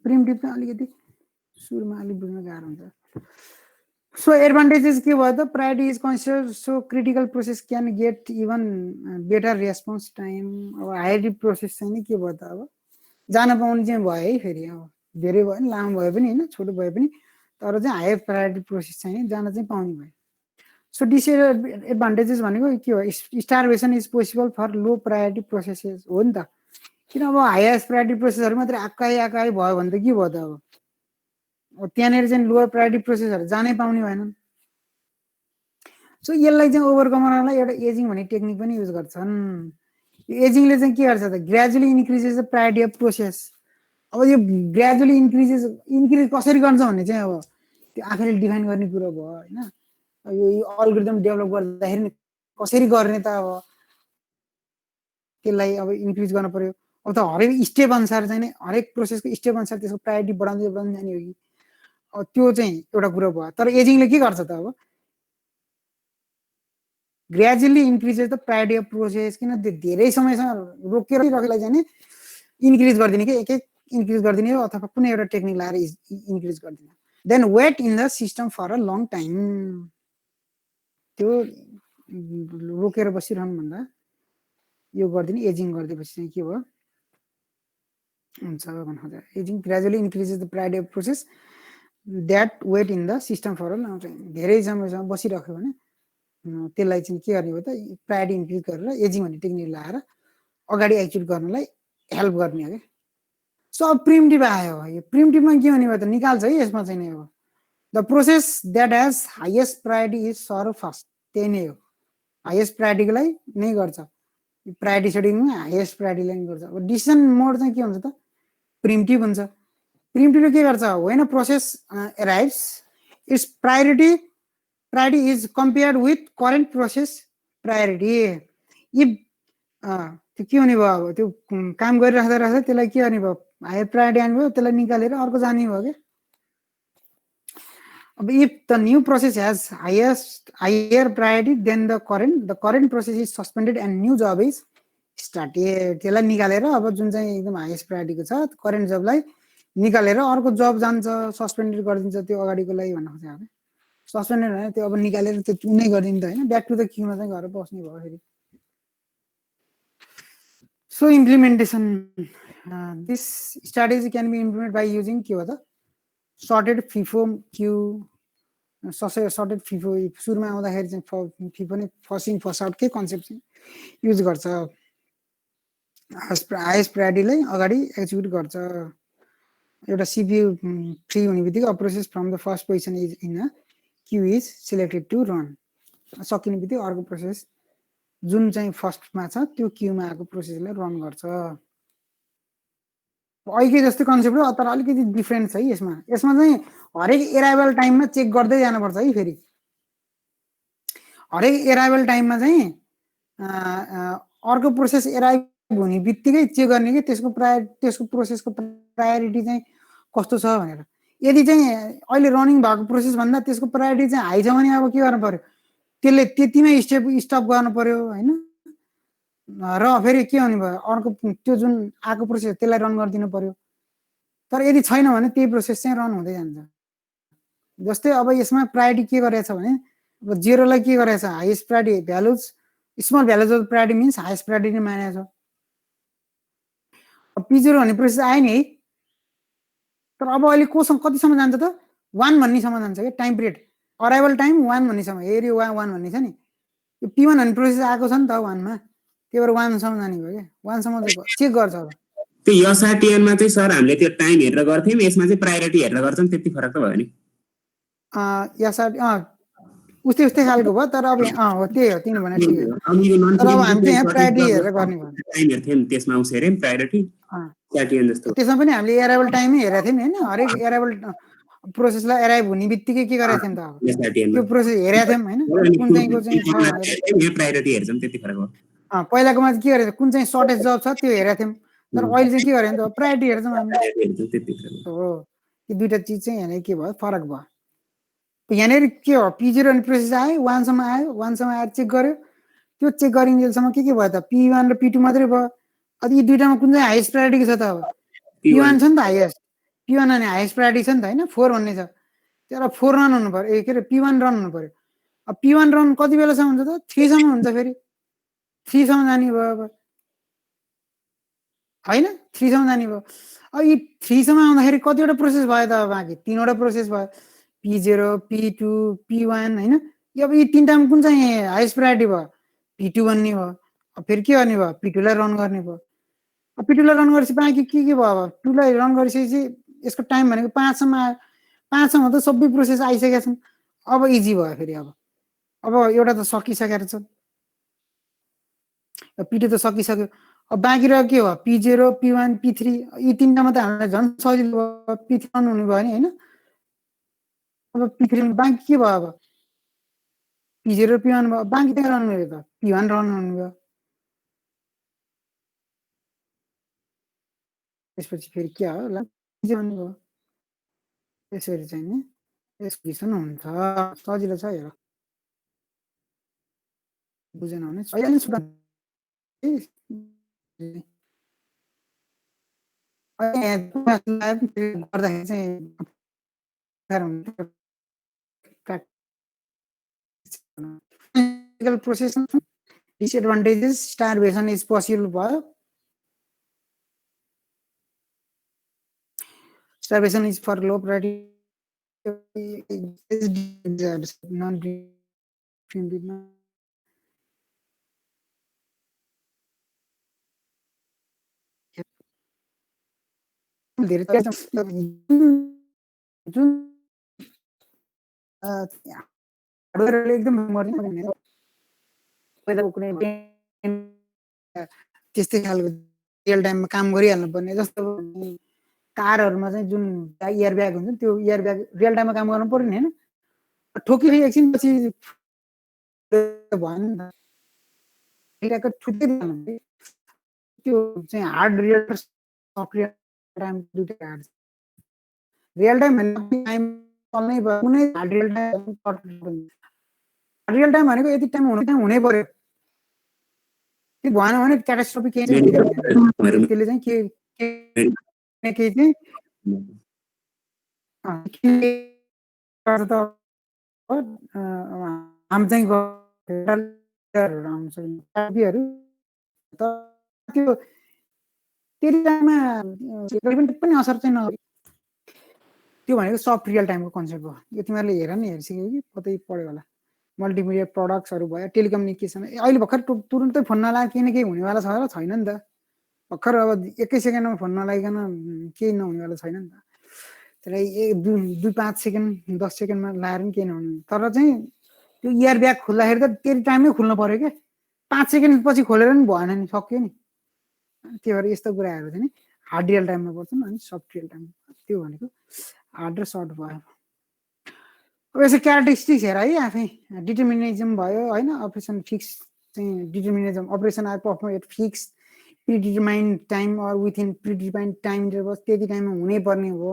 प्रिमिटिभ चाहिँ अलिकति सुरुमा अलिक बुझ्न गाह्रो हुन्छ। सो एडभान्टेजेस के भयो त, priority is considered so critical process can get even better response time. अब हायर प्रोसेस चाहिँ नि के भयो त, अब जान पाउने चाहिँ भयो है। फेरि अब धेरै भयो नि, लामो भयो पनि हैन, छोटो भयो पनि, तर चाहिँ हायर प्रायोरिटी प्रोसेस चाहिँ जान चाहिँ पाउने भयो। सो डिसएडभान्टेजेस भनेको के हो, starvation is possible for low priority processes हो नि त। किन अब हाइएस्ट प्रायोरिटी प्रोसेसहरु मात्रै आकाई भयो भने त के भयो त, अब त्यहाँनिर चाहिँ लोअर प्रायोरिटी प्रोसेसहरु जानै पाउने भएनन्। सो यसलाई चाहिँ ओभरकम गर्नलाई एउटा एजिङ भन्ने टेक्निक पनि युज गर्छन्। यो एजिङले चाहिँ के गर्छ त, gradually increases the priority of process. अब यो ग्रेजुअली इन्क्रिज कसरी गर्छ भन्ने चाहिँ अब त्यो आफैले डिफाइन गर्ने कुरा भयो हैन। यो अल्गोरिदम डेभलप गर्दाखेरि कसरी गर्ने त, अब त्यसलाई अब इन्क्रिज गर्न पर्यो। अब त हरेक स्टेप अनुसार चाहिँ नि, हरेक प्रोसेसको स्टेप अनुसार त्यसको प्रायोरिटी बढाउँदै बढाउँदै जाने हो कि, अब त्यो चाहिँ एउटा कुरा भयो। तर एजिङले के गर्छ त, अब gradually increases the priority of process. किन धेरै समयसम्म रोकेर राखेलाई चाहिँ नि इन्क्रिज गरिदिने कि एक एक इन्क्रिज गरिदिने हो, अथवा कुनै एउटा टेक्निक लगाएर इन्क्रिज गरिदिने। Then wait in the system for a long time. त्यो रोकेर बसिरहनु भन्दा यो गरिदिने, एजिङ गरिदिएपछि चाहिँ के भयो हुन्छ भन्नु खोजेँ। Ageing gradually increases the priority of process that wait in the system for a long time. धेरै समयसम्म बसिराख्यो भने त्यसलाई चाहिँ के गर्ने हो त, प्रायोरिटी इन्क्रिज गरेर एजिङ भन्ने टेक्निक लगाएर अगाडि एक्जिक्युट गर्नलाई हेल्प गर्ने हो क्या। सो अब प्रिमिटिभ आयो। यो प्रिमिटिभमा के हुने भयो त, निकाल्छ है यसमा चाहिँ नि, अब the process that has highest priority is serve first. त्यही नै हो, हाइएस्ट प्रायोरिटीलाई नै गर्छ प्रायोरिटी सेडिङमा, हाइएस्ट प्रायोरिटीलाई नै गर्छ। अब डिसिजन मोड चाहिँ के हुन्छ त, प्रिमिटिभ हुन्छ। प्रिमिटिभले के गर्छ, when a process arrives its priority is compared with current process priority. If त्यो के हुने भयो, अब त्यो काम गरिराख्दा राख्दा त्यसलाई के गर्ने भयो, हायर प्रायोरिटी आउने भयो, त्यसलाई निकालेर अर्को जाने भयो क्या। अब if the new process has higher priority then the current process is suspended and new job is started. त्यसलाई निकालेर अब जुन चाहिँ एकदम हाइएस्ट प्रायोरिटीको छ करेन्ट जबलाई निकालेर अर्को जब जान्छ, सस्पेन्डेड गरिदिन्छ त्यो अगाडिकोलाई भन्न खोजेको हो। सस्पेन्डेड होइन, त्यो अब निकालेर त्यो नै गरिदिन्छ हैन, ब्याक टु द क्यूमा चाहिँ गएर बस्ने भयो फेरि। So implementation, this strategy can be implement by using के हो त, sorted FIFO queue. Sorted FIFO सुरुमा आउँदाखेरि चाहिँ फिफो नै फर्स्ट इन फर्स्ट आउटकै कन्सेप्ट चाहिँ युज गर्छ हाइएस्ट प्रायोरिटीलाई अगाडि एक्जिक्युट गर्छ एउटा सीपीयू फ्री हुने बित्तिकै process from the first position is in a queue is selected to run सकिने बित्तिकै अर्को प्रोसेस जुन चाहिँ फर्स्टमा छ त्यो क्यूमा आएको प्रोसेसलाई रन गर्छ अहिले जस्तो कन्सेप्ट हो तर अलिकति डिफ्रेन्ट छ है यसमा यसमा चाहिँ हरेक एराइभल टाइममा चेक गर्दै जानुपर्छ है फेरि हरेक एराइभल टाइममा चाहिँ अर्को प्रोसेस एराइभ हुने बित्तिकै चेक गर्ने कि त्यसको प्रोसेसको प्रायोरिटी चाहिँ कस्तो छ भनेर यदि चाहिँ अहिले रनिङ भएको प्रोसेस भन्दा त्यसको प्रायोरिटी चाहिँ हाई छ भने अब के गर्नु पर्यो त्यसले त्यतिमै स्टप गर्नु पर्यो होइन र फेरि के हुने भयो अर्को त्यो जुन आएको प्रोसेस त्यसलाई रन गरिदिनु पर्यो तर यदि छैन भने त्यही प्रोसेस चाहिँ रन हुँदै जान्छ जस्तै अब यसमा प्रायोरिटी के गरेछ भने अब जेरोलाई के गरेछ highest priority values small values of priority means highest priority मानेको छ P0 भन्ने प्रोसेस आयो नि है तर अब अहिले कोसँग कतिसम्म जान्छ त 1 भन्नेसम्म जान्छ के टाइम पिरियड अराइभल टाइम 1 भन्नेसम्म हेऱ्यो 1 भन्ने छ नि यो P1 भन्ने प्रोसेस आएको छ नि त 1 मा त्यही भएर 1 सम्म जाने भयो के 1 सम्म चेक गर्छ अब त्यो एसआरटीएन मा चाहिँ सर हामीले त्यो टाइम हेरेर गर्थ्यौं यसमा चाहिँ प्रायोरिटी हेरेर गर्छौं त्यति फरक त भयो नि उस्तै खालको भयो तर अब हो त्यही हो तिन भने ठिक हो तर अब हामी चाहिँ प्रायोरिटी हेरेर गर्ने भयो टाइम हेर्थ्यौं त्यसमा उस हेर्यौं प्रायोरिटी एसआरटीएन जस्तो त्यसमा पनि हामीले एराइभल टाइमै हेरेको थियौँ हैन हरेक एराइभल प्रोसेसलाई एराइभ हुने बित्तिकै के गरेको थियौँ त अब एसआरटीएन त्यो प्रोसेस हेरेको थियौँ हैन कुन चाहिँको चाहिँ छ भनेर प्रायोरिटी हेर्छौं त्यति फरक हो पहिलाकोमा के गरेको कुन चाहिँ सर्टेज जब छ त्यो हेरेको थियौँ तर अहिले चाहिँ के गरे नि त प्रायोरिटी हेर्छौँ हामी हो यो दुईटा चिज चाहिँ यहाँ के भयो फरक भयो यहाँनिर के हो P0 अनि प्रोसेस आयो 1 सम्म आएर चेक गर्यो त्यो चेक गरिन्जेलसम्म के भयो त P1 र P2 मात्रै भयो अनि यी दुईटामा कुन चाहिँ हाइएस्ट प्रायोरिटी छ त अब P1 छ नि त हाइएस्ट P1 अनि हाइएस्ट प्रायोरिटी छ नि त हैन 4 भन्ने छ त्यसलाई 4 रन हुनु पर्यो के अरे P1 रन हुनु पर्यो अब P1 रन कति बेलासम्म हुन्छ त 3 सम्म हुन्छ फेरि 3 सम्म जाने भयो अब हैन 3 सम्म जाने भयो अब यी 3 सम्म आउँदाखेरि कतिवटा प्रोसेस भयो त बाँकी 3वटा प्रोसेस भयो P0 P2 P1 हैन अब यी तीनटामा कुन चाहिँ हाइएस्ट प्रायोरिटी भयो P2 भन्ने भयो अब फेरि के गर्ने भयो P2 लाई रन गर्ने भयो अब P2 लाई रन गरेपछि बाँकी के भयो अब 2 लाई रन गरिसकेपछि यसको टाइम भनेको 5 सम्म आयो 5 सम्म त सबै प्रोसेस आइसकेका छन् अब इजी भयो फेरि अब एउटा त सकिसकेको छ P2 त सकिसक्यो अब बाँकी रह्यो के हो P0 P1 P3 यी तीनटामा त हामीलाई झन् सजिलो भयो P3 रन हुने भयो नि हैन अब P3 बाँकी के भयो अब P0 P1 भयो बाँकी त रन भयो त P1 रन हुने भयो त्यसपछि फेरि के हो ल जाने भयो त्यसरी चाहिँ नि एक्सक्युसन हुन्छ सजिलो छ हेर बुझेन भने अहिले सुधा गर्दाखेरि चाहिँ process disadvantages starvation is possible भयो starvation is for low priority non धेरै जुन हार्डवेयरले एकदम मर्ने कुनै त्यस्तै खालको रियल टाइममा काम गरिहाल्नु पर्ने जस्तो कारहरुमा चाहिँ जुन एयर ब्याग हुन्छ त्यो एयर ब्याग रियल टाइममा काम गर्नु पर्यो नि हैन ठोकिसके एकछिन पछि भयो नि त एटाको छुट्टै त्यो चाहिँ हार्ड रियल सफ्टवेयर टाइम दुईटै हार्ड रियल टाइम भन्ने टाइम चल्नै भयो कुनै हार्ड रियल टाइम भनेको यति टाइम हुनै पर्यो त्यो भएन भने क्याटास्ट्रोफिक केही चाहिँ त्यसले चाहिँ के चाहिँ हामी चाहिँ त्यो त्यति टाइममा पनि असर चाहिँ नगरी त्यो भनेको सफ्ट रियल टाइमको कन्सेप्ट हो यो तिमीहरूले हेर नि हेर्सिक्यो कि कतै पढ्यो होला मल्टिमिडिया प्रडक्ट्सहरू भयो टेलिकम्युनिकेसन अहिले भर्खर तुरुन्तै फोन नलागे केही न केही हुनेवाला छ र छैन नि त भर्खर अब 1 सेकेन्डमा फोन नलागिकन केही नहुनेवाला छैन नि त त्यसलाई 2-5 सेकेन्ड 10 सेकेन्डमा लाएर पनि केही नहुने तर चाहिँ त्यो इयर ब्याग खोल्दाखेरि त त्यति टाइममै खोल्नु पर्यो क्या 5 सेकेन्ड पछि खोलेर नि भएन नि सक्यो नि त्यही भएर यस्तो कुराहरू चाहिँ नि हार्ड रियल टाइममा पर्छन् अनि सफ्ट रियल टाइम त्यो भनेको हार्ड र सर्ट भयो अब यसो क्यारेक्टरिस्टिक्स हेर है आफै डिटर्मिनिजम भयो होइन अपरेसन फिक्स चाहिँ determinism operation are perform at fix predetermined time or within predetermined time interval त्यति टाइममा हुनै पर्ने हो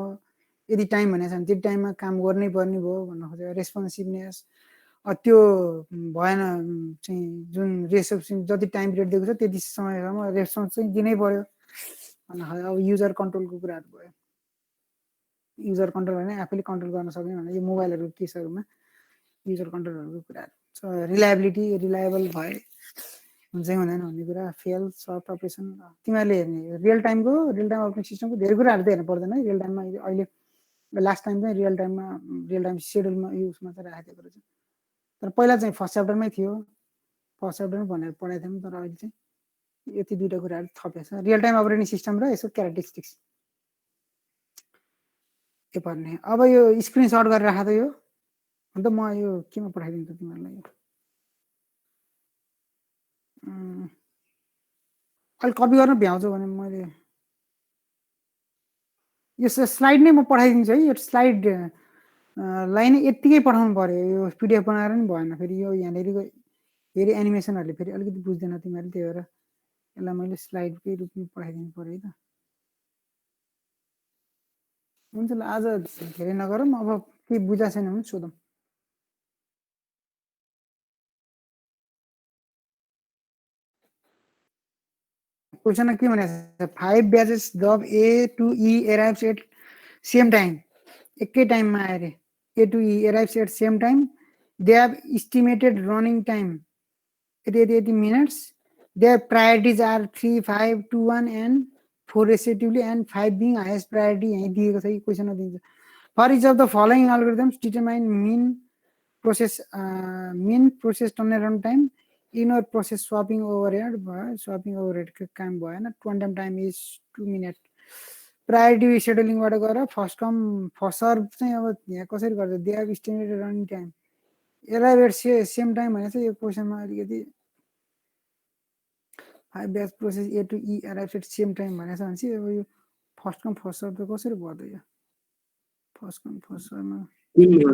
यदि टाइम भनेको छ भने त्यति टाइममा काम गर्नै पर्ने भयो भन्न खोजेको रेस्पोन्सिभनेस त्यो भएन चाहिँ जुन रेसोर्स जति टाइम पिरियड दिएको छ त्यति समयसम्म रेस्पोन्स चाहिँ दिनै पर्यो भन्न खोजेको अब युजर कन्ट्रोलको कुराहरू भयो युजर कन्ट्रोल भने आफैले कन्ट्रोल गर्न सक्ने भने यो मोबाइलहरूको केसहरूमा युजर कन्ट्रोलहरूको कुराहरू रिलायबिलिटी रिलायबल भए हुन्छ कि हुँदैन भन्ने कुरा फेल सफ्ट अपरेसन तिमीहरूले हेर्ने रियल टाइम अपरेटिङ सिस्टमको धेरै कुराहरू त हेर्नु पर्दैन है रियल टाइममा अहिले लास्ट टाइम चाहिँ रियल टाइम सेड्युलमा युजमा चाहिँ राखेको रहेछ तर पहिला चाहिँ फर्स्ट च्याप्टरमै थियो फर्स्ट च्याप्टरमै भनेर पढाएको थियौँ तर अहिले चाहिँ यति दुईवटा कुराहरू थपेको छ रियल टाइम अपरेटिङ सिस्टम र यसको क्यारेक्टरिस्टिक्स के पर्ने अब यो स्क्रिनसट गरेर राख त यो अन्त म यो केमा पठाइदिन्छु तिमीहरूलाई अहिले कपी गर्न भ्याउँछु भने मैले यो स्लाइड नै म पठाइदिन्छु है यो स्लाइड लाई नै यत्तिकै पठाउनु पर्यो यो पिडिएफ बनाएर नि भएन फेरि यो यहाँनिरको फेरि एनिमेसनहरूले फेरि अलिकति बुझ्दैन तिमीहरूले त्यही भएर यसलाई मैले स्लाइडकै रूपमा पठाइदिनु पर्यो है त हुन्छ ल आज धेरै नगरौँ अब केही बुझा छैन भने सोधौँ क्वेसनमा के भनेको छ 5 batches job A to E arrives at same time एकै टाइममा आयो अरे A to E arrives at same time they have estimated running time यति minutes their priorities are 3 5 2 1 and 4 respectively and 5 being highest priority यही दिएको छ क्वेसनमा दिन्छ for each of the following algorithms determine mean process turnaround time ignore process swapping overhead भयो swapping overhead को काम भएन quantum time is 2 minutes priority सेड्युलिङबाट गएर फर्स्ट कम फर्स्ट सर्भ चाहिँ अब यहाँ कसरी गर्छ they have estimated running time यसलाई वेट सेम टाइम भनेको यो क्वेसनमा अलिकति 5 batch process A to E arrives at same time भनेको छ भनेपछि अब यो फर्स्ट कम फर्स्ट सर्भ त कसरी पर्यो यो फर्स्ट कम फर्स्ट सर्भमा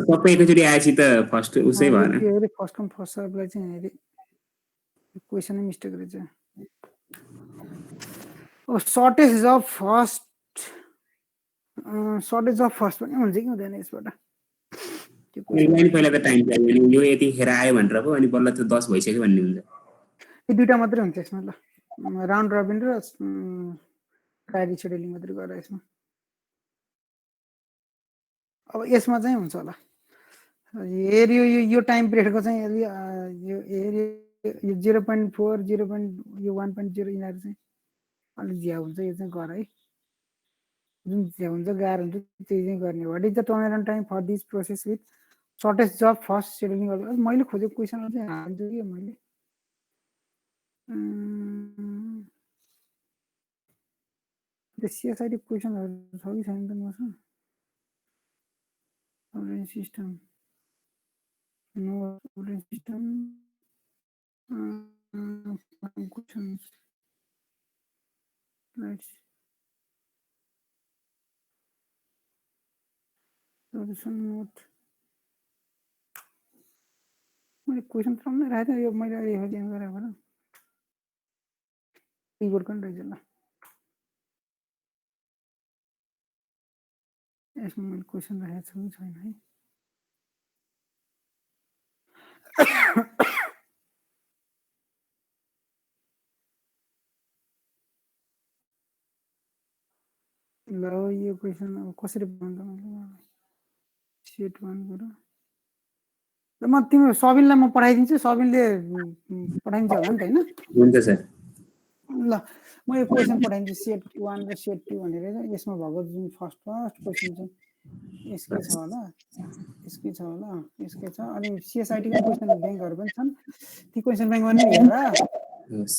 सबै एकैचोटि आएपछि त फर्स्ट उसै भएन फर्स्ट कम फर्स्ट सर्भलाई चाहिँ हेरि क्वेसनै मिस्टेक रहेछ अब सर्टेज अफ फर्स्ट पनि हुन्छ कि हुँदैन यसबाट पहिला त टाइम चाहियो यो यतिखेर आयो भनेर पो अनि बल्ल त 10 भइसक्यो भन्ने हुन्छ यो दुईटा मात्रै हुन्छ यसमा ल राउन्ड रबिन र प्रायोरिटी सेड्युलिङ मात्रै गरेर यसमा अब यसमा चाहिँ हुन्छ होला हेरि यो टाइम पिरियडको चाहिँ यो हेरि यो 0.4 यो 1.0 यिनीहरू चाहिँ अलिक झ्या हुन्छ यो चाहिँ गर है जुन झ्या हुन्छ गाह्रो हुन्छ त्यही चाहिँ गर्ने what is the turnaround time for this process with shortest job first scheduling मैले खोजेको क्वेसनहरू चाहिँ हाल्छु कि मैले सिएसआइडी क्वेसनहरू छ कि छैन त मसँग operating system no operating system questions let's solution note मैले क्वेसन त राम्रै राखेको थिएँ यो मैले अहिले हेर्दै गरेको भएर कीबोर्ड पनि रहेछ ल यसमा मैले क्वेसन राखेको छु कि छैन है ल यो क्वेसन अब कसरी भन्दा सेट 1 गर ल म तिम्रो सबिनलाई म पठाइदिन्छु सबिनले पठाइदिन्छ होला नि त हैन हुन्छ सर ल म यो क्वेसन पठाइदिन्छु सेट 1 र सेट 2 भनेर यसमा भएको जुन फर्स्ट क्वेसन चाहिँ यसकै छ होला यसकै छ होला यसकै छ अनि सिएसआइटी को क्वेशन बैंकहरु पनि छन् ती क्वेशन बैंक पनि हेर यस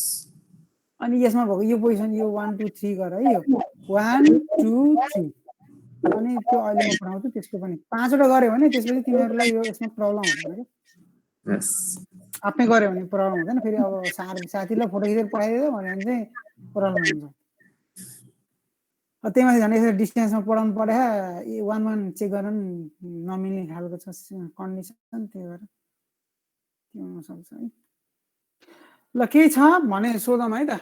अनि यसमा भएको यो पोजिसन यो 1 2 3 गर है यो 1 2 3 अनि त्यो अहिले म पढाउँछु त्यसको पनि पाँचवटा गरे भने त्यसपछि तिमीहरुलाई यो यसमा प्रब्लम हुँदैन के यस आफै गरे भने प्रब्लम हुँदैन फेरि अब साथीलाई फोटो खिचेर पठाइदियो भने चाहिँ प्रब्लम हुन्छ त्यही माथि झन् यसरी डिस्टेन्समा पढाउनु परे 1 1 चेक गर्न नमिल्ने खालको छ कन्डिसन त्यही भएर त्यो हुन सक्छ है ल के छ भने सोधौँ है त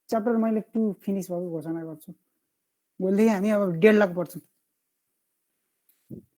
च्याप्टर मैले 2 फिनिश भएको घोषणा गर्छु भोलिदेखि हामी अब 1.5 लाख पढ्छौँ